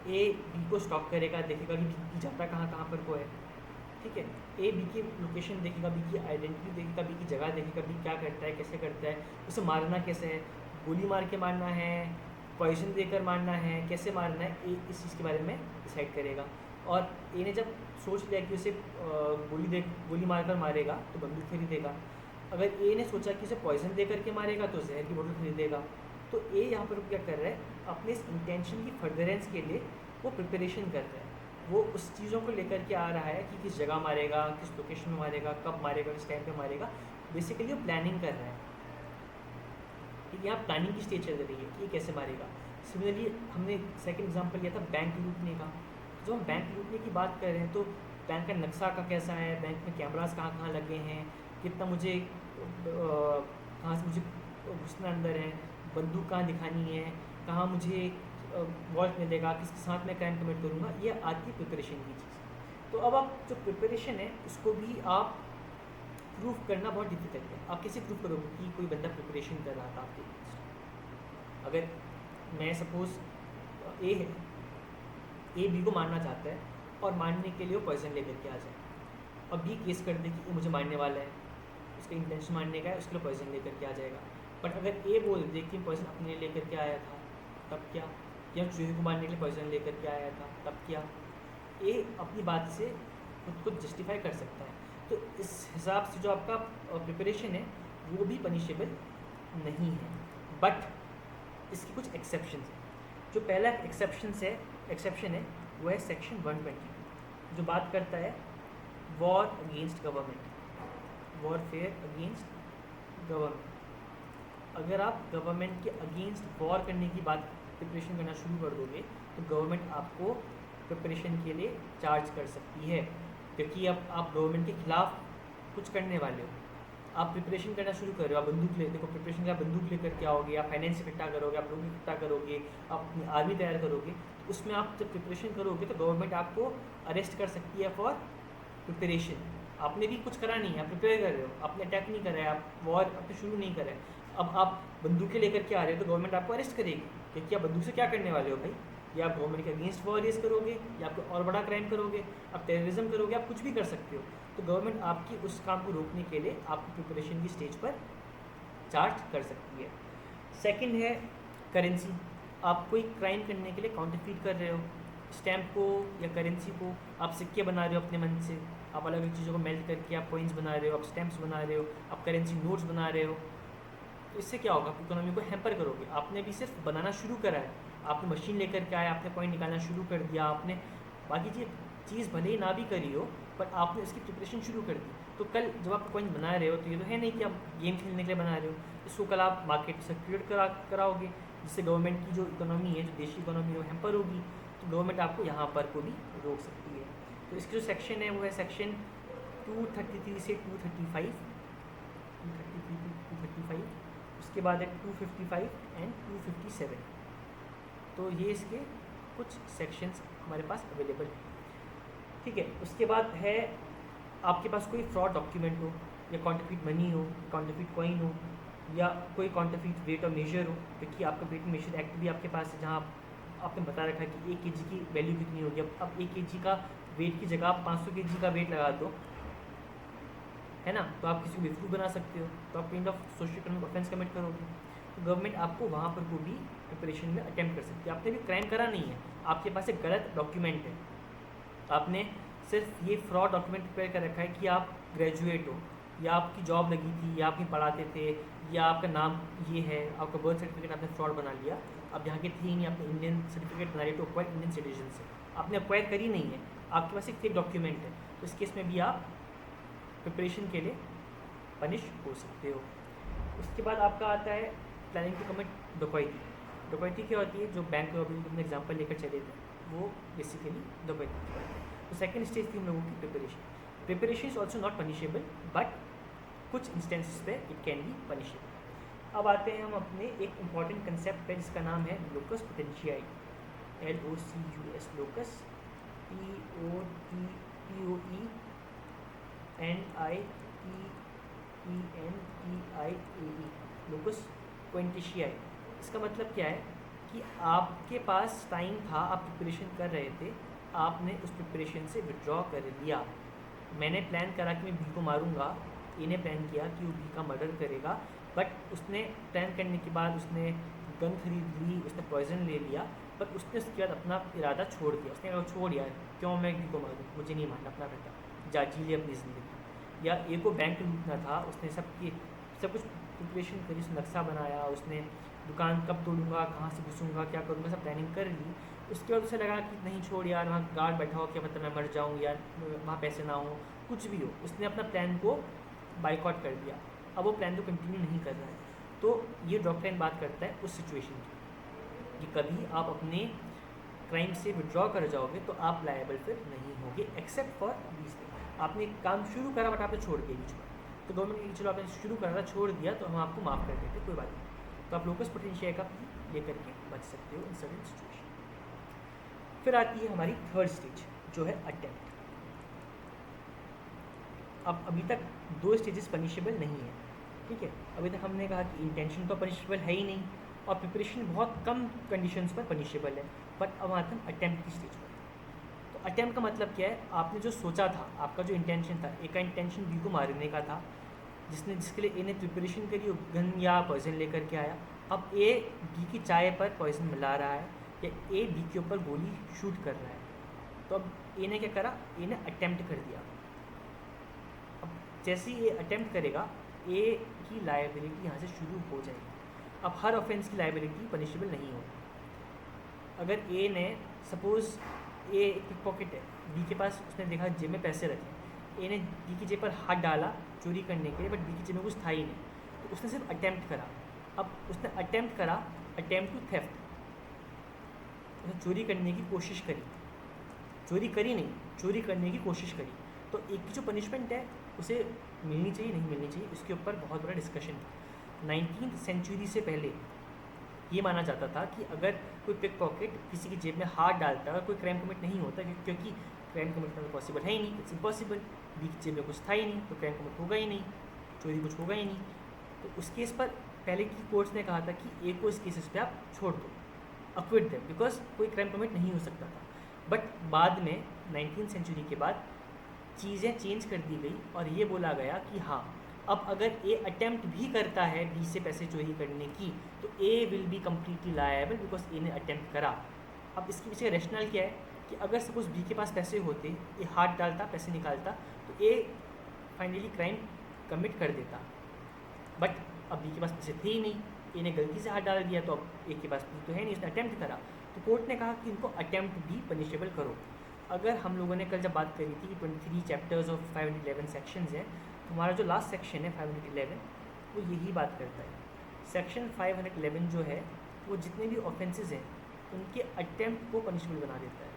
A: ए बी को स्टॉक करेगा, देखेगा कि बी जाता कहाँ पर को है, ठीक है। ए बी की लोकेशन देखेगा, बी की आइडेंटिटी देखेगा, बी की जगह देखेगा, बी क्या करता है, कैसे करता है, उसे मारना कैसे है, गोली मार के मारना है, पॉइजन देकर मारना है, कैसे मारना है, ए इस चीज़ के बारे में डिसाइड करेगा। और ए ने जब सोच लिया कि उसे गोली मारकर मारेगा तो बंदूक खरीदेगा। अगर ए ने सोचा कि उसे पॉइजन दे करके मारेगा तो जहर की बोतल खरीदेगा। तो ए यहाँ पर क्या कर रहा है, अपने इस इंटेंशन की फर्दरेंस के लिए वो प्रिपरेशन कर रहा है। वो उस चीज़ों को लेकर के आ रहा है कि किस जगह मारेगा, किस लोकेशन में मारेगा, कब मारेगा, किस टाइम पे मारेगा। बेसिकली वो प्लानिंग कर रहा है। यहाँ प्लानिंग की स्टेज चल रही है कि कैसे मारेगा। सिमिलरली हमने सेकंड एग्जांपल लिया था बैंक लूटने का। जो हम बैंक लूटने की बात कर रहे हैं तो बैंक का नक्शा का कैसा है, बैंक में कैमरास कहाँ कहाँ लगे हैं, कितना मुझे कहाँ से मुझे घुसना अंदर है, बंदूक कहाँ दिखानी है, कहाँ मुझे वॉल्ट मिलेगा, किसके साथ मैं क्राइम कमिट करूँगा, ये आती है प्रिपरेशन की चीज़। तो अब आप जो प्रिपरेशन है इसको भी आप प्रूव करना बहुत डिफिकल्ट है। आप कैसे प्रूव करोगे कि कोई बंदा प्रिपरेशन कर रहा था आपके अगेंस्ट? अगर मैं सपोज ए है, ए बी को मारना चाहता है और मारने के लिए वो पॉइजन लेकर के आ जाए, अब बी केस कर दे कि ये मुझे मारने वाला है, उसका इंटेंशन मारने का है, उसके लिए पॉइजन लेकर के आ जाएगा। बट अगर ए बोल दे कि पॉइजन अपने लिए लेकर के आया था, तब क्या? या चूहे को मारने के लिए पॉइजन लेकर के आया था, तब क्या? ए अपनी बात से खुद को जस्टिफाई कर सकता है। तो इस हिसाब से जो आपका प्रिपरेशन है वो भी पनिशेबल नहीं है। बट इसकी कुछ एक्सेप्शंस हैं। जो पहला एक्सेप्शन है वो है सेक्शन 120, जो बात करता है war against government, warfare against government. अगर आप गवर्नमेंट के अगेंस्ट वॉर करने की बात प्रिपरेशन करना शुरू कर दोगे तो गवर्नमेंट आपको प्रिपरेशन के लिए चार्ज कर सकती है, क्योंकि अब आप गवर्नमेंट के खिलाफ कुछ करने वाले हो। आप प्रिपरेशन करना शुरू कर रहे हो, आप बंदूक ले, देखो प्रिपरेशन का बंदूक लेकर के आओगे, आप फाइनेंस इकट्ठा करोगे, आप लोग इकट्ठा करोगे, आप अपनी आर्मी तैयार करोगे। तो उसमें आप जब प्रिपरेशन करोगे तो गवर्नमेंट आपको अरेस्ट कर सकती है फॉर प्रिपरेशन। आपने भी कुछ करा नहीं है, आप प्रिपेयर कर रहे हो, आपने अटैक नहीं करा है, आप वॉर अपने शुरू नहीं करा है। अब आप बंदूकें लेकर के आ रहे हो तो गवर्नमेंट आपको अरेस्ट करेगी, क्योंकि आप बंदूक से क्या करने वाले हो भाई, या आप गवर्नमेंट के अगेंस्ट वॉर रेज करोगे, या आप कोई और बड़ा क्राइम करोगे, आप टेररिज्म करोगे, आप कुछ भी कर सकते हो। तो गवर्नमेंट आपकी उस काम को रोकने के लिए आपको प्रिपरेशन की स्टेज पर चार्ज कर सकती है। सेकंड है करेंसी। आप कोई क्राइम करने के लिए काउंटरफीट कर रहे हो, स्टैम्प को या करेंसी को आप सिक्के बना रहे हो अपने मन से, आप अलग अलग चीज़ों को मेल्ट करके आप कॉइन्स बना रहे हो, आप स्टैम्प्स बना रहे हो, आप करेंसी नोट्स बना रहे हो। तो इससे क्या होगा, आप इकोनॉमी को हैम्पर करोगे। आपने भी सिर्फ बनाना शुरू करा है, आपने मशीन लेकर के आया, आपने कॉइन निकालना शुरू कर दिया, आपने बाकी चीज़ भले ही ना भी करी हो, पर आपने इसकी प्रिपरेशन शुरू कर दी। तो कल जब आप कॉइन बना रहे हो तो ये तो है नहीं कि आप गेम खेलने के लिए बना रहे हो, इसको कल आप मार्केट से क्रिएट कराओगे, जिससे गवर्नमेंट की जो इकोनॉमी है, जो देश की इकोनॉमी है, वो हैम्पर होगी। तो गवर्नमेंट आपको यहाँ पर को भी रोक सकती है। तो इसके जो सेक्शन है वो है सेक्शन 233 से 235, 233 to 235, उसके बाद है 255 एंड 257। तो ये इसके कुछ सेक्शंस हमारे पास अवेलेबल हैं, ठीक है। उसके बाद है आपके पास कोई फ्रॉड डॉक्यूमेंट हो, या काउंटरफीट मनी हो, काउंटरफीट कॉइन हो, या कोई काउंटरफीट वेट और मेजर हो, क्योंकि आपका वेट एंड मेजर एक्ट भी आपके पास है, जहाँ आपने बता रखा है कि 1 kg की वैल्यू कितनी होगी। अब 1 kg का वेट की जगह आप 500 kg का वेट लगा दो, है ना, तो आप किसी को बेवकूफ़ बना सकते हो, तो आप kind of social economic offence commit करोगे। तो गवर्नमेंट आपको वहाँ पर को भी प्रिपरेशन में अटेम्प्ट कर सकती है। आपने भी क्राइम करा नहीं है, आपके पास एक गलत डॉक्यूमेंट है, आपने सिर्फ ये फ्रॉड डॉक्यूमेंट प्रिपेयर कर रखा है कि आप ग्रेजुएट हो, या आपकी जॉब लगी थी, या आप कहीं पढ़ाते थे, या आपका नाम ये है, आपका बर्थ सर्टिफिकेट आपने फ्रॉड बना लिया, आप यहाँ के थे ही नहीं, आपने इंडियन सर्टिफिकेट बना लिया टू अक्वायर इंडियन सिटीजन से, आपने अक्वायर करी नहीं है, आपके पास एक फेक डॉक्यूमेंट है। तो इस केस में भी आप प्रिपरेशन के लिए पनिश हो सकते हो। उसके बाद आपका आता है प्लानिंग टू कमिट डकैती। डकैती क्या होती है, जो बैंक रॉबरी तुमने एग्जांपल लेकर चले थे, वो बेसिकली डकैती की बात है। तो सेकंड स्टेज थी हम लोगों की preparation. Preparation is also not punishable, but कुछ इंस्टेंसेस पे इट कैन बी पनिशेबल। अब आते हैं हम अपने एक इम्पॉर्टेंट कंसेप्ट पे, जिसका नाम है locus potentiae, LOCUS, locus, POTENTIAE, locus potentiae. इसका मतलब क्या है कि आपके पास टाइम था, आप प्रिपरेशन कर रहे थे, आपने उस प्रिपरेशन से विड्रॉ कर लिया। मैंने प्लान करा कि मैं बी को मारूंगा, ए ने प्लान किया कि वो बी का मर्डर करेगा, बट उसने प्लान करने के बाद उसने गन खरीद ली, उसने पॉइजन ले लिया, पर उसने उसके बाद अपना इरादा छोड़ दिया। उसने कहा छोड़ यार, क्यों मैं बी को मारूँ, मुझे नहीं मारना अपना बेटा, जा जी ले अपनी ज़िंदगी। या ए को बैंक लूटना था, उसने सब कुछ प्रिपरेशन करी, उसने नक्शा बनाया, उसने दुकान कब तोड़ूंगा, कहाँ से घुसूंगा, क्या करूँगा, सब प्लानिंग कर ली। उसके बाद उसे लगा कि नहीं छोड़ यार, वहाँ गार्ड बैठा हो, क्या मतलब मैं मर जाऊँ या वहाँ पैसे ना हो, कुछ भी हो, उसने अपना प्लान को बाइकआउट कर दिया। अब वो प्लान तो कंटिन्यू नहीं कर रहा है। तो ये डॉक्ट्राइन बात करता है उस सिचुएशन की कि कभी आप अपने क्राइम से विड्रॉ कर जाओगे तो आप लायबल फिर नहीं होगे, एक्सेप्ट फॉर दीज थिंग। आपने काम शुरू करा बट आपने छोड़ दिया बीच में, तो गवर्नमेंट ने चलो आपने शुरू करा था, छोड़ दिया, तो हम आपको माफ़ कर देते, कोई बात नहीं। तो आप लोकस पोटेंशियल का लेकर के बच सकते हो इन सर्टेन सिचुएशन। फिर आती है हमारी थर्ड स्टेज, जो है अटेम्प्ट। अब अभी तक 2 स्टेजेस पनिशेबल नहीं है, ठीक है। अभी तक हमने कहा कि इंटेंशन तो पनिशेबल है ही नहीं, और प्रिपरेशन बहुत कम कंडीशंस पर पनिशेबल है, बट अब आते हैं अटेम्प्ट की स्टेज पर। तो अटेम्प्ट का मतलब क्या है, आपने जो सोचा था, आपका जो इंटेंशन था, ए का इंटेंशन बी को मारने का था, जिसके लिए ए ने प्रिपरेशन करी, वो गन या पॉइजन लेकर के आया। अब ए बी की चाय पर पॉइजन मिला रहा है, या ए बी के ऊपर गोली शूट कर रहा है। तो अब ए ने क्या करा, ए ने अटेम्प्ट कर दिया। अब जैसे ही ए अटेम्प्ट करेगा, ए की लायबिलिटी यहाँ से शुरू हो जाएगी। अब हर ऑफेंस की लायबिलिटी पनिशेबल नहीं होगी। अगर ए ने सपोज़ ए पिक पॉकेट है, बी के पास उसने देखा जेब में पैसे रखे, ए ने बी की जेब पर हाथ डाला चोरी करने के लिए, बट बी की जेब में कुछ था ही नहीं, तो उसने सिर्फ अटेम्प्ट करा। अब उसने अटेम्प्ट करा, अटेम्प्ट टू थेफ्ट, उसने चोरी करने की कोशिश करी, चोरी करी नहीं, चोरी करने की कोशिश करी। तो एक की जो पनिशमेंट है उसे मिलनी चाहिए नहीं मिलनी चाहिए, इसके ऊपर बहुत बड़ा डिस्कशन था। 19वीं सेंचुरी से पहले ये माना जाता था कि अगर कोई पिक पॉकेट किसी की जेब में हाथ डालता है, कोई क्राइम कमिट नहीं होता, क्योंकि क्राइम कमिट करना पॉसिबल है ही नहीं, इट्स इम्पॉसिबल। बी की जेब में कुछ था ही नहीं, तो क्राइम कमिट होगा ही नहीं, चोरी कुछ होगा ही नहीं। तो उस केस पर पहले की कोर्ट्स ने कहा था कि ए को इस केसेस पे आप छोड़ दो, अक्विट देम, बिकॉज कोई क्राइम कमिट नहीं हो सकता था। बट बाद में 19th सेंचुरी के बाद चीज़ें चेंज कर दी गई और ये बोला गया कि हाँ, अब अगर ए अटेम्प्ट भी करता है बी से पैसे चोरी करने की, तो A will be completely liable because A ने अटेम्प्ट करा। अब इसके पीछे रैशनल क्या है कि अगर सपोज बी के पास पैसे होते, ए हाथ डालता, पैसे निकालता, तो ए फाइनली क्राइम कमिट कर देता। बट अब बी के पास पैसे थे ही नहीं, ए ने गलती से हाथ डाल दिया, तो अब ए के पास तो है नहीं, उसने अटेम्प्ट करा। तो कोर्ट ने कहा कि इनको अटेम्प्ट भी पनिशेबल करो। अगर हम लोगों ने कल जब बात करी थी कि 23 चैप्टर्स और 511 सेक्शंस हैं, तो हमारा जो लास्ट सेक्शन है 511 वो यही बात करता है। सेक्शन 511 जो है वो जितने भी ऑफेंसेस हैं उनके अटेम्प्ट को पनिशेबल बना देता है।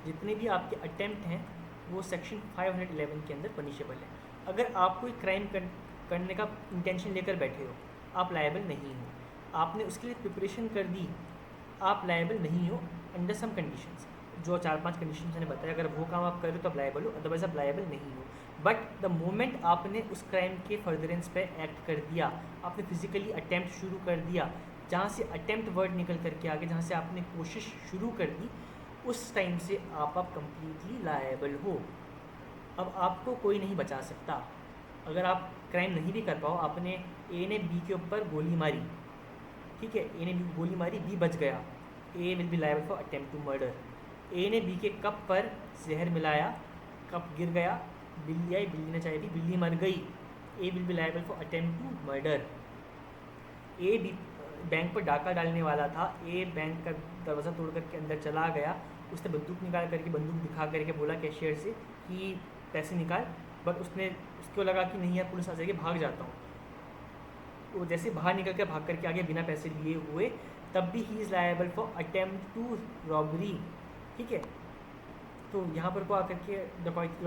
A: जितने भी आपके अटेम्प्ट हैं वो सेक्शन 511 के अंदर पनिशेबल है। अगर आप कोई क्राइम करने का इंटेंशन लेकर बैठे हो, आप लायबल नहीं हो। आपने उसके लिए प्रिपरेशन कर दी, आप लायबल नहीं हो अंडर सम कंडीशंस। जो 4-5 कंडीशंस मैंने बताया, अगर वो काम आप करो तो आप लायबल हो, अदरवाइज आप लायबल नहीं हो। बट द मोमेंट आपने उस क्राइम के फर्दरेंस पे एक्ट कर दिया, आपने फिजिकली अटेम्प्ट शुरू कर दिया, जहाँ से अटेम्प्ट वर्ड निकल करके आगे, जहाँ से आपने कोशिश शुरू कर दी, उस टाइम से आप कम्प्लीटली लायबल हो। अब आपको कोई नहीं बचा सकता। अगर आप क्राइम नहीं भी कर पाओ, आपने ए ने बी के ऊपर गोली मारी, ठीक है, ए ने बी गोली मारी, बी बच गया, A will be liable for attempt to murder. A ने बी के कप पर जहर मिलाया, कप गिर गया, बिल्ली आई, बिल्ली ने चाय पी, बिल्ली मर गई, A will be liable for attempt to murder. A B bank पर डाका डालने वाला था, ए बैंक का दरवाज़ा तोड़ करके अंदर चला गया, उसने बंदूक निकाल करके, बंदूक दिखा करके बोला कैशियर से कि पैसे निकाल, बट उसको लगा कि नहीं यार पुलिस आ जाएगी, भाग जाता हूँ। वो जैसे बाहर निकल कर भाग करके आगे बिना पैसे लिए हुए, तब भी he is liable for attempt to robbery, ठीक है। तो यहाँ पर को आकर के डकैती,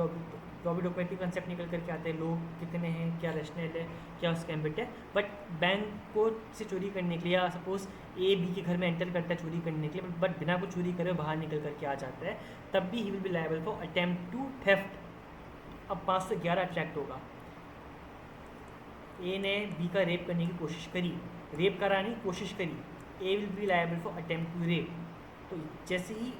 A: रॉबरी डकैती कंसेप्ट निकल करके आते हैं, लोग कितने हैं, क्या रैशनल है, क्या उसका एम्बिट है। बट बैंक को से चोरी करने के लिए, या सपोज ए बी के घर में एंटर करता है चोरी करने के लिए, बट बिना कुछ चोरी करे बाहर निकल करके आ जाता है, तब भी he will be liable for attempt to theft. अब 511 अट्रैक्ट होगा। ए ने बी का रेप करने की कोशिश करी, रेप करानी कोशिश करी, A will be liable for attempt to rape. तो जैसे ही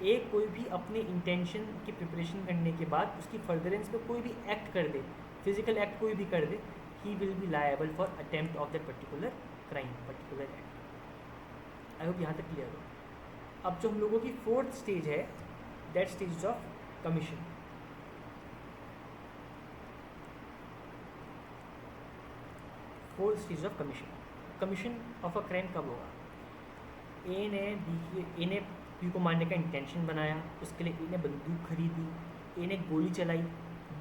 A: ए कोई भी अपने इंटेंशन की प्रिपरेशन करने के बाद उसकी फर्दरेंस में कोई भी एक्ट कर दे, फिजिकल एक्ट कोई भी कर दे, he will be liable for attempt of that particular crime, particular act. I hope यहाँ तक क्लियर हो। अब जो हम लोगों की 4th स्टेज है, that stage of commission. Fourth stage of commission. Commission of a crime कब होगा? ए ने बी को मारने का इंटेंशन बनाया, उसके लिए ए ने बंदूक खरीदी, ए ने गोली चलाई,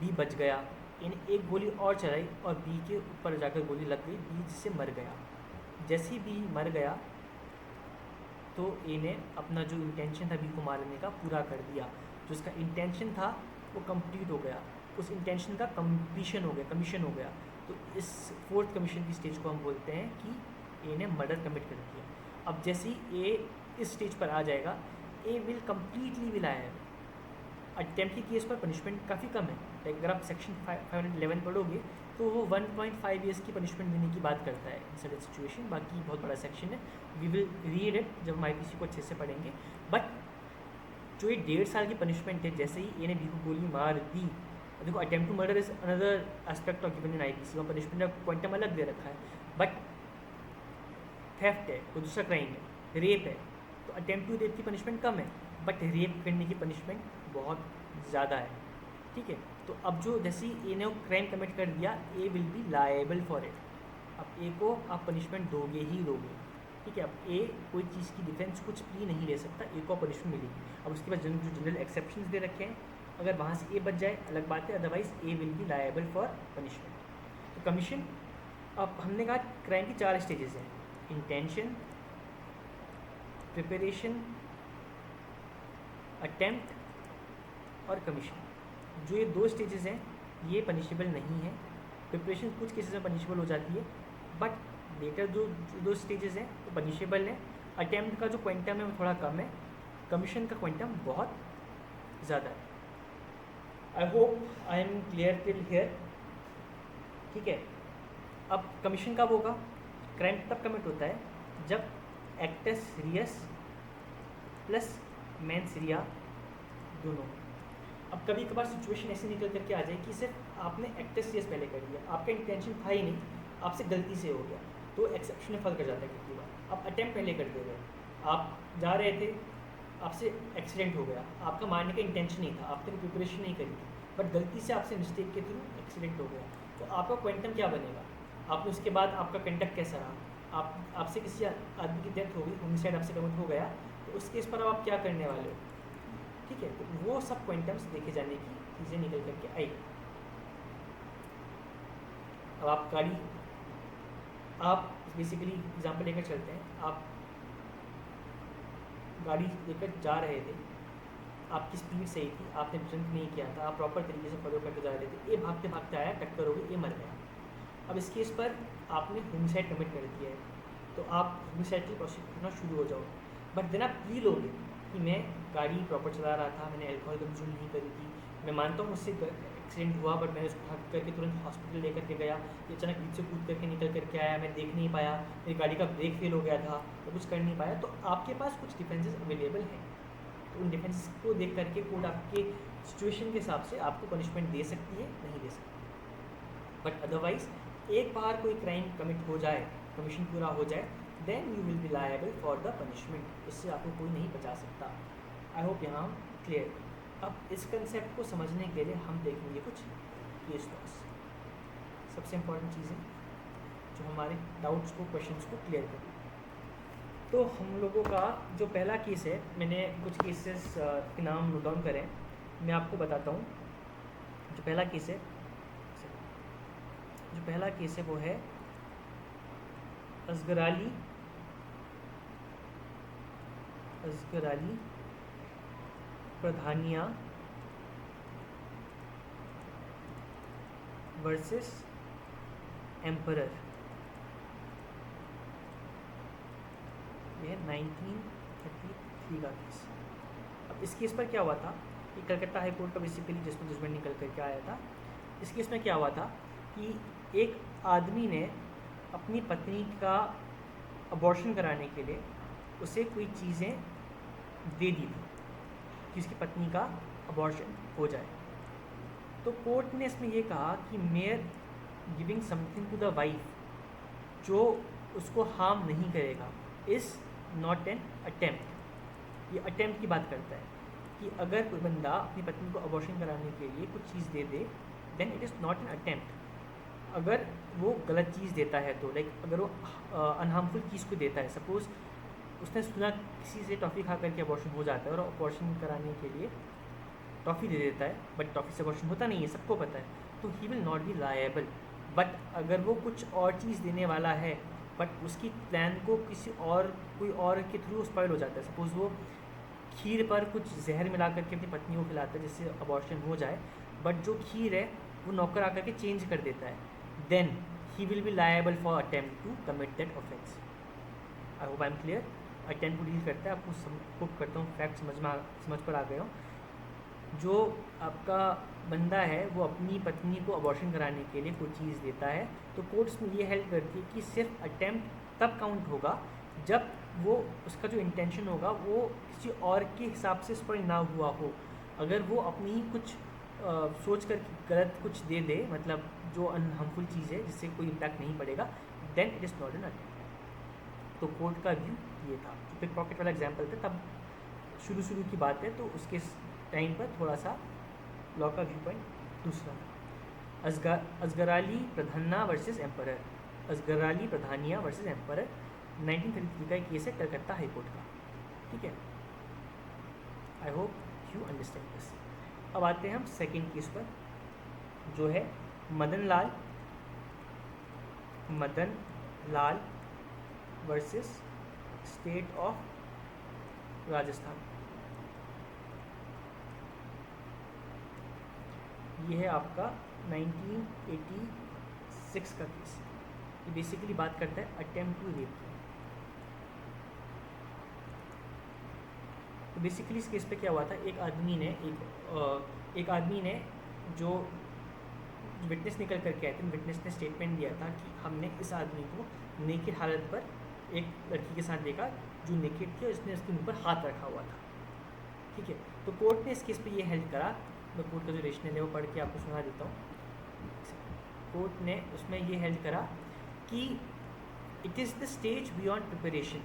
A: बी बच गया, ए ने एक गोली और चलाई और बी के ऊपर जाकर गोली लग गई, बी जिससे मर गया। जैसे ही बी मर गया तो ए ने अपना जो इंटेंशन था बी को मारने का पूरा कर दिया। जो उसका इंटेंशन था वो कंप्लीट हो गया, उस इंटेंशन का कम्प्लीशन हो गया, कमीशन हो गया। तो इस 4th कमीशन की स्टेज को हम बोलते हैं कि ए ने मर्डर कमिट कर दिया। अब जैसे ही ए इस स्टेज पर आ जाएगा, ए विल कम्प्लीटली विल आया। अटेम्प्ट के केस पर पनिशमेंट काफ़ी कम है, लाइक अगर आप सेक्शन 511 पढ़ोगे तो वो 1.5 ईयर्स की पनिशमेंट देने की बात करता है इन सर्टेन सिचुएशन। बाकी बहुत बड़ा सेक्शन है, वी विल रीड इट जब हम IPC को अच्छे से पढ़ेंगे। बट जो ये 1.5 साल की पनिशमेंट है, जैसे ही ए ने बी को गोली मार दी, देखो attempt to murder is another aspect of given in IPC, वहाँ पनिशमेंट का क्वांटम अलग दे रखा है। बट थेफ्ट है, कोई दूसरा क्राइम है, रेप है, तो अटेम्प्ट टू रेप की पनिशमेंट कम है, बट रेप करने की पनिशमेंट बहुत ज़्यादा है, ठीक है। तो अब जो जैसे ही ए ने क्राइम कमिट कर दिया, A will be liable for it. अब ए को आप पनिशमेंट दोगे ही दोगे, ठीक है। अब ए कोई चीज़ की डिफेंस कुछ प्ली नहीं ले सकता, ए को पनिशमेंट मिलेगी। अब उसके बाद जो जनरल एक्सेप्शंस दे रखे हैं, अगर वहाँ से ए बच जाए अलग बात है, otherwise A will be liable for punishment. तो कमीशन, अब हमने कहा क्राइम की 4 स्टेजेस हैं, इंटेंशन, प्रिपरेशन, अटेम्प्ट और कमीशन। जो ये 2 स्टेजेस हैं ये पनिशेबल नहीं है। प्रिपरेशन कुछ केसेस में पनिशेबल हो जाती है, बट लेटर जो 2 स्टेजेस हैं वो पनिशेबल है। अटेम्प्ट का जो क्वांटम है वो थोड़ा कम है, कमीशन का क्वांटम बहुत ज़्यादा है। आई hope I am clear till here, ठीक है। अब कमीशन कब होगा? क्राइम तब कमिट होता है जब एक्टस रियस प्लस मेंस रिया दोनों। अब कभी कभार सिचुएशन ऐसी निकल करके आ जाए कि सिर्फ आपने एक्टस रियस पहले कर दिया, आपका इंटेंशन था ही नहीं, आपसे गलती से हो गया, तो एक्सेप्शन में फल कर जाता है कितनी बार। आप अटैम्प्ट पहले कर दे गए, आप जा रहे थे, आपसे एक्सीडेंट हो गया, आपका मारने का इंटेंशन नहीं था, आपने प्रिपरेशन नहीं करी थी, बट गलती से आपसे मिस्टेक के थ्रू एक्सीडेंट हो गया, तो आपका क्वांटम क्या बनेगा? आपने उसके बाद आपका कंडक्ट कैसा रहा? आपसे किसी आदमी की डेथ हो गई, होमिसाइड आपसे कमिट हो गया, तो उस केस पर आप क्या करने वाले हो? ठीक है, तो वो सब क्वांटम्स देखे जाने की चीज़ें निकल करके आई। अब आप गाड़ी, आप बेसिकली एग्जांपल लेकर चलते हैं, आप गाड़ी लेकर जा रहे थे, आपकी स्पीड सही थी, आपने ड्रिंक नहीं किया था, आप प्रॉपर तरीके से फॉलो करके जा रहे थे, ये भागते भागते आया, टक्कर हो गई, ये मर गया। अब इस केस पर आपने होमिसाइड कमिट कर दिया है, तो आप होमिसाइड की प्रोसीड करना शुरू हो जाओ, बट देन आप प्ली लोगे कि मैं गाड़ी प्रॉपर चला रहा था, मैंने अल्कोहल कंज्यूम नहीं करी थी, मैं मानता हूँ मुझसे एक्सीडेंट हुआ, बट मैंने उसको भाग करके तुरंत हॉस्पिटल लेकर के गया, ये अचानक बीच से कूद करके निकल करके आया, मैं देख नहीं पाया, मेरी गाड़ी का ब्रेक फेल हो गया था, तो कुछ कर नहीं पाया, तो आपके पास कुछ डिफेंसेस अवेलेबल हैं। तो उन डिफेंसेस को देख करके कोर्ट आपके सिचुएशन के हिसाब से आपको पनिशमेंट दे सकती है, नहीं दे सकती। बट अदरवाइज एक बार कोई क्राइम कमिट हो जाए, कमीशन पूरा हो जाए, then you will be liable for the punishment, इससे आपको कोई नहीं बचा सकता। आई होप यहाँ क्लियर। अब इस कंसेप्ट को समझने के लिए हम देखेंगे कुछ केस लॉस, सबसे इम्पोर्टेंट चीज़ें जो हमारे डाउट्स को, क्वेश्चंस को क्लियर करें। तो हम लोगों का जो पहला केस है, मैंने कुछ केसेस के नाम नोट डाउन करें, मैं आपको बताता हूँ। जो पहला केस है वो है असगर अली प्रधानिया वर्सेस एम्परर। ये 1933 का केस। अब इस केस पर क्या हुआ था कि कलकत्ता हाई कोर्ट का बेसिकली जिसमें जजमेंट निकल करके आया था, इस केस में क्या हुआ था कि एक आदमी ने अपनी पत्नी का अबॉर्शन कराने के लिए उसे कोई चीज़ें दे दी थी कि उसकी पत्नी का अबॉर्शन हो जाए। तो कोर्ट ने इसमें ये कहा कि mere giving something to the wife जो उसको हार्म नहीं करेगा इज़ नॉट एन अटेम्प्ट। ये अटेम्प्ट की बात करता है कि अगर कोई बंदा अपनी पत्नी को अबॉर्शन कराने के लिए कुछ चीज़ दे दे, then it is not an attempt. अगर वो गलत चीज़ देता है तो लाइक अगर वो अनहार्मफुल चीज़ को देता है, सपोज़ उसने सुना किसी से टॉफ़ी खा करके अबॉर्शन हो जाता है और अबॉर्शन कराने के लिए टॉफ़ी दे देता है, बट टॉफ़ी से अबॉर्शन होता नहीं है, सबको पता है, तो he will not be liable. But अगर वो कुछ और चीज़ देने वाला है, बट उसकी प्लान को किसी और कोई और के थ्रू स्पॉइल हो जाता है, सपोज़ वो खीर पर कुछ जहर मिला करके अपनी पत्नी को खिलाता है जिससे अबॉर्शन हो जाए, बट जो खीर है वो नौकर आकर के चेंज कर देता है, then he will be liable for attempt to commit that offence. I hope I am clear. Attempt को डील करता है, आपको होप करता हूँ फैक्ट समझ पर आ गए हो। जो आपका बंदा है वो अपनी पत्नी को अबॉर्शन कराने के लिए कोई चीज़ देता है, तो कोर्ट्स में ये हेल्प करती है कि सिर्फ अटेम्प्ट तब काउंट होगा जब वो उसका जो इंटेंशन होगा वो किसी और के हिसाब से स्पॉइल ना हुआ हो। अगर वो अपनी ही कुछ सोच कर गलत कुछ दे दे, मतलब जो अनहार्मफुल चीज़ है जिससे कोई इम्पैक्ट नहीं पड़ेगा, then it is not an attempt. तो कोर्ट का व्यू ये था। तो पिक पॉकेट वाला एग्जाम्पल था, तब शुरू की बात है, तो उसके टाइम पर थोड़ा सा लॉ का व्यू पॉइंट दूसरा था। Asgar Ali Pradhania versus emperor. Asgar Ali Pradhania versus emperor 1933 का एक केस है कलकत्ता हाई कोर्ट का। ठीक है, आई होप यू अंडरस्टैंड दिस। अब आते हैं हम सेकेंड केस पर, जो है Madan Lal versus state of Rajasthan. ये है आपका 1986 का केस। ये बेसिकली बात करता है अटेम्प्ट टू रेप की। तो बेसिकली इस केस पे क्या हुआ था, एक आदमी ने जो विटनेस निकल करके आए थे, विटनेस ने स्टेटमेंट दिया था कि हमने इस आदमी को नेकेड हालत पर एक लड़की के साथ देखा जो नेकेड थी और उसने उसके मुंह पर हाथ रखा हुआ था। ठीक है, तो कोर्ट ने इस केस पे ये हेल्ड करा, मैं कोर्ट का जो रेशनल है वो पढ़ के आपको सुना देता हूँ। कोर्ट ने उसमें ये हेल्ड करा कि it is the stage beyond preparation,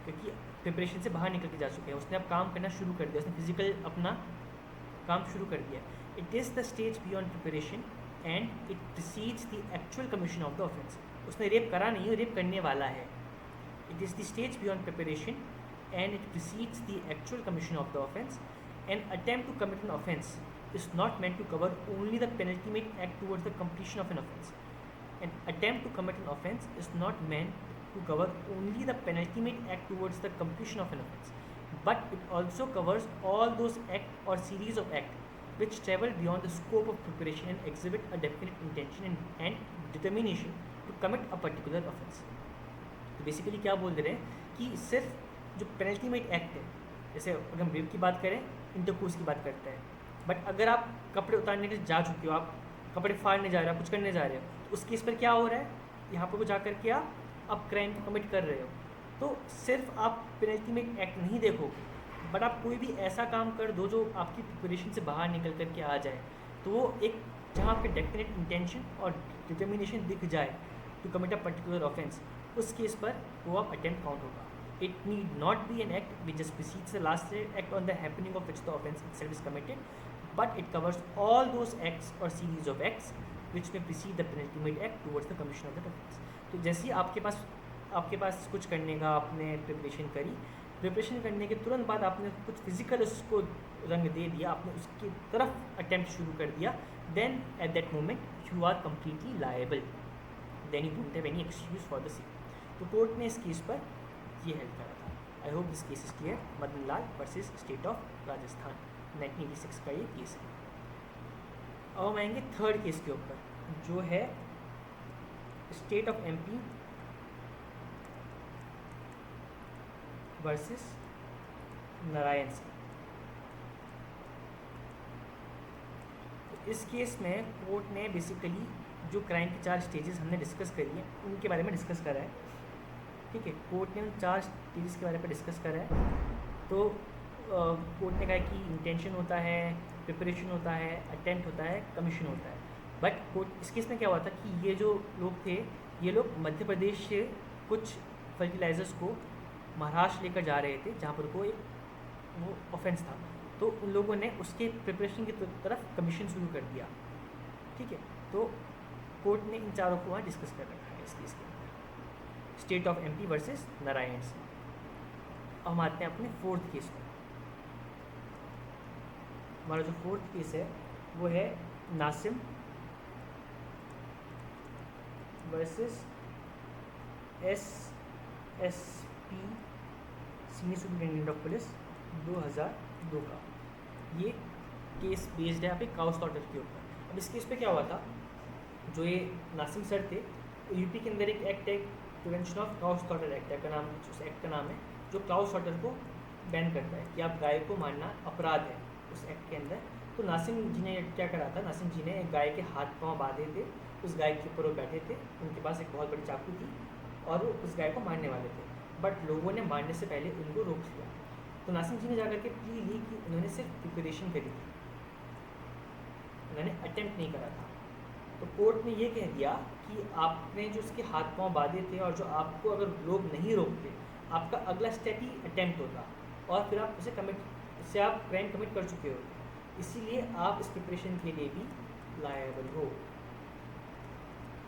A: क्योंकि प्रिपरेशन से बाहर निकल के जा चुके हैं, उसने अब काम करना शुरू कर दिया, उसने फिजिकल अपना काम शुरू कर दिया। It is the stage beyond preparation and it precedes the actual commission of the offence. उसने रेप करा नहीं, वो रेप करने वाला है। It is the stage beyond preparation and it precedes the actual commission of the offence. An attempt to commit an offence is not meant to cover only the penultimate act towards the completion of an offense. An attempt to commit an offense is not meant to cover only the penultimate act towards the completion of an offense, but it also covers all those acts or series of acts which travel beyond the scope of preparation and exhibit a definite intention and determination to commit a particular offense. तो बेसिकली क्या बोल रहे हैं कि सिर्फ जो पेनल्टीमेट एक्ट है, जैसे अगर हम रेप की बात करें, इंटरकोर्स की बात करते हैं, बट अगर आप कपड़े उतारने के जा चुके हो, आप कपड़े फाड़ने जा रहे हो, कुछ करने जा रहे हो, तो उस केस पर क्या हो रहा है, यहाँ पर जा कर के आप क्राइम को कमिट कर रहे हो। तो सिर्फ आप पेनल्टीमेट एक्ट नहीं देखोगे, बट आप कोई भी ऐसा काम कर दो जो आपकी प्रिपरेशन से बाहर निकल कर के आ जाए, तो वो एक जहाँ आपके डेफिनेट इंटेंशन और डिटर्मिनेशन दिख जाए to commit a particular offence, उस केस पर वो आप अटेम्प्ट काउंट होगा। It need not be an act which just precedes the last act on the happening of which the offence itself is committed, but it covers all those acts or series of acts which may precede the penultimate act towards the commission of that offence. तो जैसे ही आपके पास कुछ करने का आपने प्रिपरेशन करने के तुरंत बाद आपने कुछ फिजिकल उसको रंग दे दिया, आपने उसकी तरफ अटेम्प्ट शुरू कर दिया, then at that moment you are completely liable, then you don't have any excuse for the same. तो कोर्ट ने इस केस पर ये हेल्प करा था। I hope this case is clear. Madan Lal versus state of Rajasthan, 1986 का ये केस है। अब हम आएंगे थर्ड केस के ऊपर, जो है state of MP versus Narayan Singh. तो इस केस में कोर्ट ने बेसिकली जो क्राइम की 4 स्टेजेस हमने डिस्कस करी हैं, उनके बारे में डिस्कस करा है। ठीक है, कोर्ट ने उन 4 स्टेजेस के बारे में डिस्कस करा है। तो कोर्ट ने कहा कि इंटेंशन होता है, प्रिपरेशन होता है, अटेम्प्ट होता है, कमीशन होता है। बट कोर्ट इस केस में क्या हुआ था कि ये जो लोग थे, ये लोग मध्य प्रदेश से कुछ फर्टिलाइजर्स को महाराष्ट्र लेकर जा रहे थे, जहाँ पर वो ऑफेंस था। तो उन लोगों ने उसके प्रिपरेशन की तरफ कमीशन शुरू कर दिया। ठीक है, तो कोर्ट ने इन चारों को वहाँ डिस्कस कर रखा है इस केस के अंदर, state of MP versus Narayan Singh. अब हम आते हैं अपने फोर्थ केस पर। हमारा जो फोर्थ केस है वो है Nasim versus SSP senior superintendent of police 2002 का। ये केस बेस्ड है यहाँ पे काउ स्लॉटर के ऊपर। अब इस केस पे क्या हुआ था, जो ये नासिम सर थे, यूपी के अंदर एक एक्ट है, prevention of cow slaughter act का नाम, उस एक्ट का नाम है, जो काउ स्लॉटर को बैन करता है कि आप गाय को मारना अपराध है उस एक्ट के अंदर। तो नासिम जी ने क्या करा था, नासिम जी ने एक गाय के हाथ पाँव बांधे थे, उस गाय के ऊपर वो बैठे थे, उनके पास एक बहुत बड़ी चाकू थी और वो उस गाय को मारने वाले थे, बट लोगों ने मारने से पहले उनको रोक लिया। तो नासिम जी ने जाकर के प्ली ली कि उन्होंने सिर्फ प्रिपरेशन करी थी, उन्होंने अटेम्प्ट नहीं करा था। तो कोर्ट ने ये कह दिया कि आपने जो उसके हाथ पाँव बांधे थे और जो आपको अगर लोग नहीं रोकते, आपका अगला स्टेप ही अटेम्प्ट होता और फिर आप उससे आप क्राइम कमिट कर चुके हो, इसीलिए आप इस प्रिपरेशन के लिए भी लायबल हो।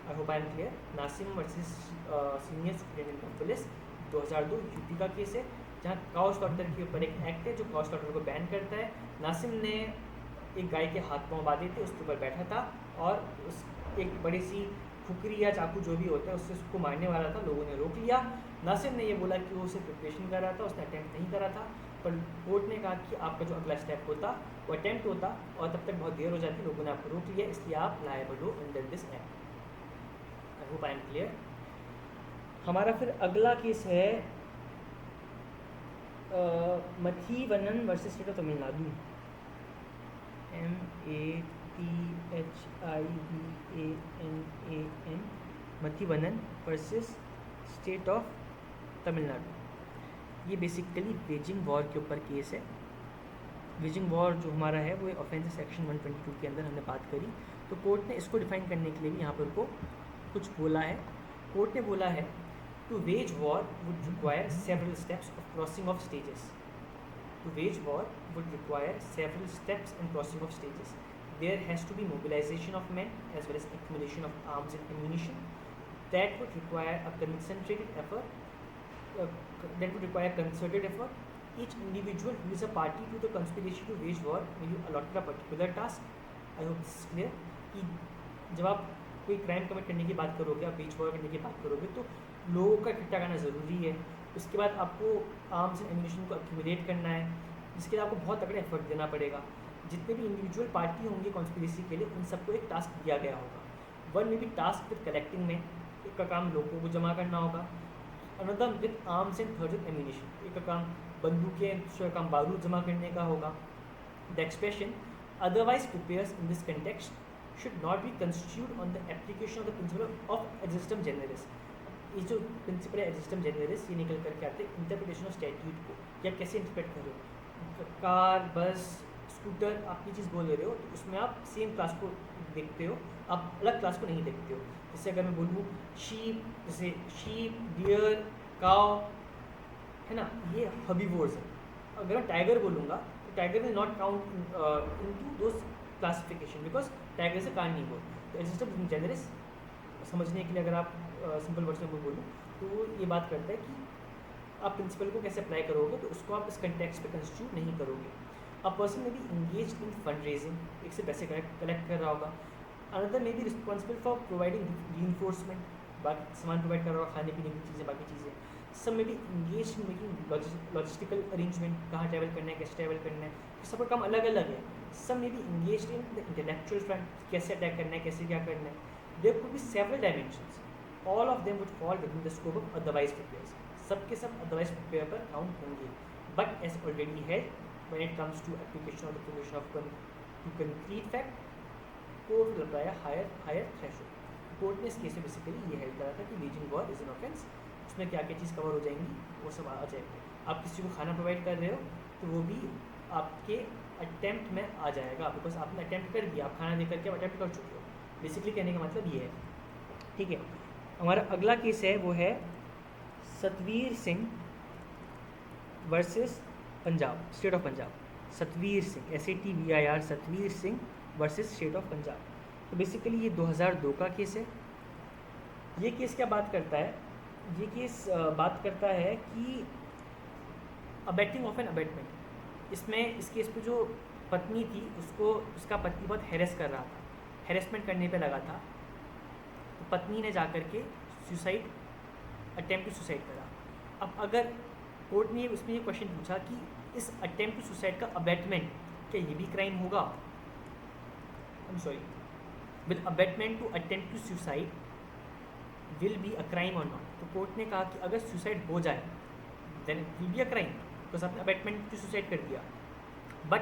A: I hope I am clear. Nasim versus senior superintendent of police 2002 UP का केस है, जहाँ काउ स्लॉटर के ऊपर एक एक्ट है जो काउ स्लॉटर को बैन करता है। नासिम ने एक गाय के हाथ पाँव बांधे थे, उसके ऊपर बैठा था और उस एक बड़ी सी खुकरी या चाकू जो भी होता है उससे उसको मारने वाला था, लोगों ने रोक लिया। नासिम ने ये बोला कि वो उसे प्रिपरेशन कर रहा था, उसने अटैम्प्ट नहीं करा था, पर कोर्ट ने कहा कि आपका जो अगला स्टेप होता वो अटैम्प्ट होता और तब तक बहुत देर हो जाती, लोगों ने आपको रोक लिया, इसलिए आप लायबल हो under this act. I hope I am clear. हमारा फिर अगला केस है Mathivanan versus state of Tamil Nadu, MATHIVANAN, Mathivanan versus state of Tamil Nadu. ये बेसिकली वेजिंग वॉर के ऊपर केस है। वेजिंग वॉर जो हमारा है वो ऑफेंस सेक्शन 122 के अंदर हमने बात करी। तो कोर्ट ने इसको डिफाइन करने के लिए भी यहाँ पर को कुछ बोला है। कोर्ट ने बोला है to wage war would require several steps of crossing of stages. To wage war would require several steps and crossing of stages. There has to be mobilization of men as well as accumulation of arms and ammunition. That would require a concentrated effort. That would require concerted effort. Each individual who is a party to the conspiracy to wage war may be allotted a particular task. I hope this is clear. कि जब आप कोई क्राइम कमिट करने की बात करोगे, आप वेज वॉर करने की बात करोगे, तो लोगों का इकट्ठा करना ज़रूरी है। उसके बाद आपको आर्म्स एंड एम्यूनिशन को एक्यूमुलेट करना है, जिसके लिए आपको बहुत तगड़ा एफर्ट देना पड़ेगा। जितने भी इंडिविजुअल पार्टी होंगे कॉन्स्पिरेसी के लिए, उन सबको एक टास्क दिया गया होगा। वन में भी टास्क विद कलेक्टिंग में, एक का काम लोगों को जमा करना होगा। Another with arms and third with ammunition, एक का काम बंदूकें, दूसरा काम बारूद जमा करने का होगा। The expression otherwise prepares in this context should not be construed on the application of the principle of existum generis। ये जो प्रिंसिपल है एग्जिस्टम जेनरस, ये निकल करके आते हैं इंटरप्रिटेशन ऑफ स्टैट्यूट को, कि आप कैसे इंटरप्रेट कर रहे हो। कार, बस, स्कूटर, आप ये चीज़ बोल रहे हो, तो उसमें आप सेम क्लास को देखते हो, आप अलग क्लास को नहीं देखते हो। जैसे अगर मैं बोलूँ शीप, जैसे शीप, डियर, काव, है ना, ये हर्बीवोर्स है। अगर मैं टाइगर बोलूँगा तो tiger will not count into those classification because tiger से कार्निवोर। तो एग्जिस्टम जेनरस समझने के लिए अगर आप सिंपल वर्ड्स में बोलूँ तो ये बात करता है कि आप प्रिंसिपल को कैसे अप्लाई करोगे, तो उसको आप इस कंटेक्स्ट पे कंस्टिट्यूट नहीं करोगे। अ पर्सन में भी इंगेज इन फंड रेजिंग, एक से पैसे कलेक्ट कर रहा होगा। अनदर में भी रिस्पॉन्सिबल फॉर प्रोवाइडिंग रीइंफोर्समेंट, बाकी सामान प्रोवाइड कर रहा होगा, खाने पीने की चीज़ें, बाकी चीज़ें। सब में भी engage in making logistical arrangement, कहाँ ट्रैवल करना है, कैसे ट्रैवल करना है, तो सबका काम अलग अलग है। सब में भी engage in the intellectual front, कैसे अटैक करना है, कैसे क्या करना है। There could be several dimensions, all of them would fall within the scope of otherwise prepares. सबके सब अदरवाइज प्रिपेयर पर काउंट होंगे। But as already held when it comes to application of the provision of to concrete fact, court will apply higher threshold. Court ने इस केस में बेसिकली ये हेल्ड करा था कि waging war is an offence. उसमें क्या क्या चीज़ कवर हो जाएंगी वो सब आ जाएगा। आप किसी को खाना प्रोवाइड कर रहे हो तो वो भी आपके अटैम्प्ट में आ जाएगा, बिकॉज आपने अटैम्प्ट कर दिया, आप खाना दे करके आप अटैम्प्ट कर चुके हो। बेसिकली कहने का मतलब ये है। ठीक है, हमारा अगला केस है वो है Satvir Singh versus Punjab, state of Punjab. Satvir Singh, SATVIR, Satvir Singh versus state of Punjab. तो बेसिकली ये 2002 का केस है। ये केस क्या बात करता है? ये केस बात करता है कि अबेटिंग ऑफ एन अबेटमेंट। इसमें इस केस पे जो पत्नी थी उसको उसका पति बहुत हैरेस कर रहा था, हैरेसमेंट करने पे लगा था। तो पत्नी ने जाकर के सुसाइड, अटेम्प्ट टू सुसाइड करा। अब अगर कोर्ट ने उसमें ये क्वेश्चन पूछा कि इस अटेम्प्ट टू सुसाइड का अबेटमेंट क्या ये भी क्राइम होगा? I am sorry, will abetment to attempt to suicide will be a crime और नॉट? तो कोर्ट ने कहा कि अगर सुसाइड हो जाए then it will be a crime, because आपने अबेटमेंट टू सुसाइड कर दिया। बट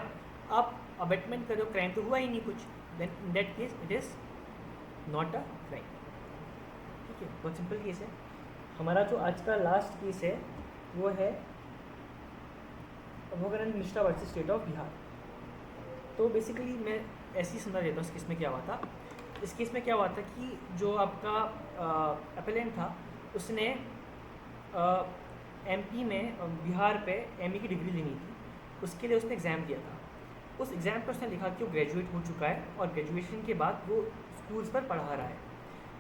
A: आप अबेटमेंट कर रहे हो, क्राइम तो हुआ ही नहीं कुछ, then in that case it is not a crime. ठीक है, बहुत सिंपल केस है। हमारा जो आज का लास्ट केस है वो है Abhoganand Mishra versus state of Bihar. तो बेसिकली मैं ऐसे ही समझा देता हूँ इस केस में क्या हुआ था। इस केस में क्या हुआ था कि जो आपका अपेलेंट था उसने MP में बिहार पे MA की डिग्री लेनी थी, उसके लिए उसने एग्ज़ाम दिया था। उस एग्ज़ाम पर उसने लिखा कि वो ग्रेजुएट हो चुका है और ग्रेजुएशन के बाद वो स्कूल्स पर पढ़ा रहा है।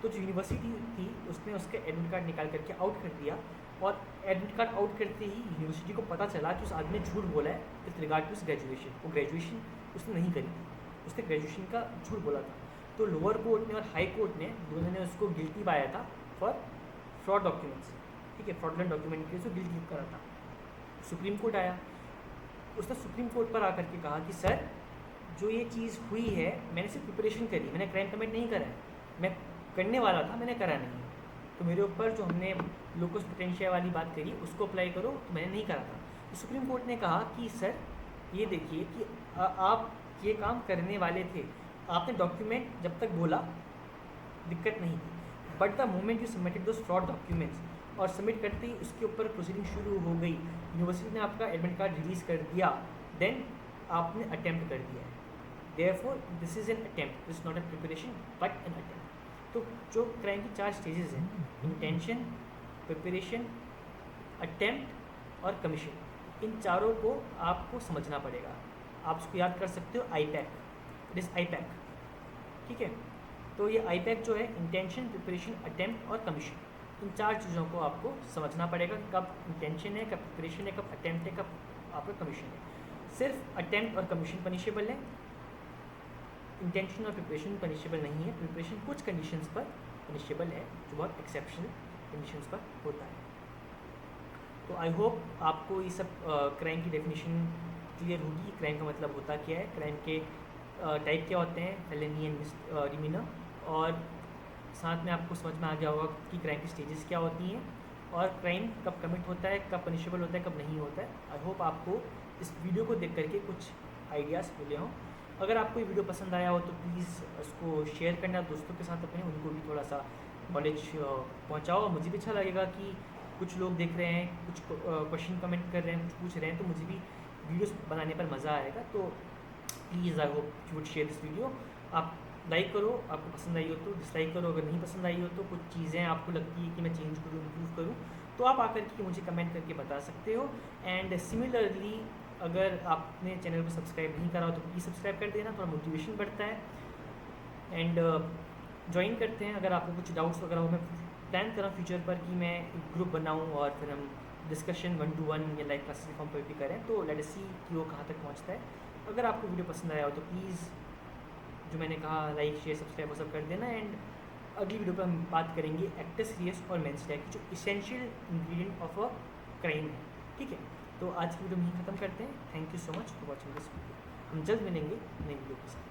A: तो जो यूनिवर्सिटी थी उसने उसके एडमिट कार्ड निकाल करके आउट कर दिया, और एडमिट कार्ड आउट करते ही यूनिवर्सिटी को पता चला कि उस आदमी ने झूठ बोला है विथ रिगार्ड टू ग्रेजुएशन। वो ग्रेजुएशन उसने नहीं करी थी, उसने ग्रेजुएशन का झूठ बोला था। तो लोअर कोर्ट ने और हाई कोर्ट ने दोनों ने उसको गिल्टी पाया था फॉर फ्रॉड डॉक्यूमेंट्स। ठीक है, फ्रॉडलेंट डॉक्यूमेंट के उसको गिल्टी करा था। सुप्रीम कोर्ट आया, उसने सुप्रीम कोर्ट पर आकर के कहा कि सर जो ये चीज़ हुई है मैंने सिर्फ प्रिपरेशन करी, मैंने क्राइम कमिट नहीं करा है, मैं करने वाला था, मैंने करा नहीं। तो मेरे ऊपर जो हमने लोकस पोटेंशिया वाली बात करी उसको अप्लाई करो, तो मैंने नहीं करा था। तो सुप्रीम कोर्ट ने कहा कि सर ये देखिए कि आप ये काम करने वाले थे, आपने डॉक्यूमेंट जब तक बोला दिक्कत नहीं थी, but the moment you submitted those fraud documents और सबमिट करते ही उसके ऊपर प्रोसीडिंग शुरू हो गई, यूनिवर्सिटी ने आपका एडमिट कार्ड रिलीज़ कर दिया, देन आपने अटैम्प्ट कर दिया है। Therefore this is an attempt, this not a preparation but N attempt. तो जो क्राइम की 4 स्टेजेस हैं, इंटेंशन, प्रिपरेशन, अटैम्प्ट और कमीशन, इन चारों को आपको समझना पड़ेगा। आप उसको याद कर सकते हो आईपैक, इट इज़ आईपैक, ठीक है। तो ये आईपैक जो है इंटेंशन, प्रिपरेशन, अटैम्प्ट और कमीशन, इन 4 चीज़ों को आपको समझना पड़ेगा, कब इंटेंशन है, कब प्रिपरेशन है, कब अटैम्प्ट है, कब आपका कमीशन है। सिर्फ अटैम्प्ट और कमीशन पनिशेबल है, इंटेंशन और प्रिपरेशन पनिशेबल नहीं है। प्रिपरेशन कुछ कंडीशंस पर पनिशेबल है, जो बहुत एक्सेप्शनल कंडीशंस पर होता है। तो आई होप आपको ये सब क्राइम की डेफिनेशन क्लियर होगी। क्राइम का मतलब होता क्या है, क्राइम के टाइप क्या होते हैं, फेलेनी एंड मिसडिमिनर, और साथ में आपको समझ में आ गया होगा कि क्राइम की स्टेजेस क्या होती हैं और क्राइम कब कमिट होता है, कब पनिशेबल होता है, कब नहीं होता है। आई होप आपको इस वीडियो को देख करके कुछ आइडियाज़ मिले हों। अगर आपको ये वीडियो पसंद आया हो तो प्लीज़ उसको शेयर करना दोस्तों के साथ अपने, उनको भी थोड़ा सा नॉलेज पहुँचाओ। मुझे भी अच्छा लगेगा कि कुछ लोग देख रहे हैं, कुछ क्वेश्चन कमेंट कर रहे हैं, कुछ पूछ रहे हैं, तो मुझे भी वीडियोस बनाने पर मज़ा आएगा। तो please I hope you would share this video. आप लाइक करो, आपको पसंद आई हो तो, डिसलाइक करो अगर नहीं पसंद आई हो तो। कुछ चीज़ें आपको लगती है कि मैं चेंज करूँ, इम्प्रूव करूँ, तो आप आकर के मुझे कमेंट करके बता सकते हो। एंड सिमिलरली अगर आपने चैनल को सब्सक्राइब नहीं करा हो तो प्लीज़ सब्सक्राइब कर देना, थोड़ा मोटिवेशन बढ़ता है। एंड ज्वाइन करते हैं अगर आपको कुछ डाउट्स वगैरह हो। मैं प्लान कर रहा हूँ फ्यूचर पर कि मैं एक ग्रुप बनाऊँ और फिर हम डिस्कशन 1-to-1 या लाइव क्लासेस फॉर्म पर भी करें, तो लेट अस सी कि वो कहाँ तक पहुँचता है। अगर आपको वीडियो पसंद आया हो तो प्लीज़ जो मैंने कहा लाइक, शेयर, सब्सक्राइब वो सब कर देना। एंड अगली वीडियो पर हम बात करेंगे एक्टस रियस और मेंस की जो essential ingredient of a crime है, ठीक है। तो आज की वीडियो में ही ख़त्म करते हैं। Thank you so much for watching this video. हम जल्द मिलेंगे नई वीडियो के साथ।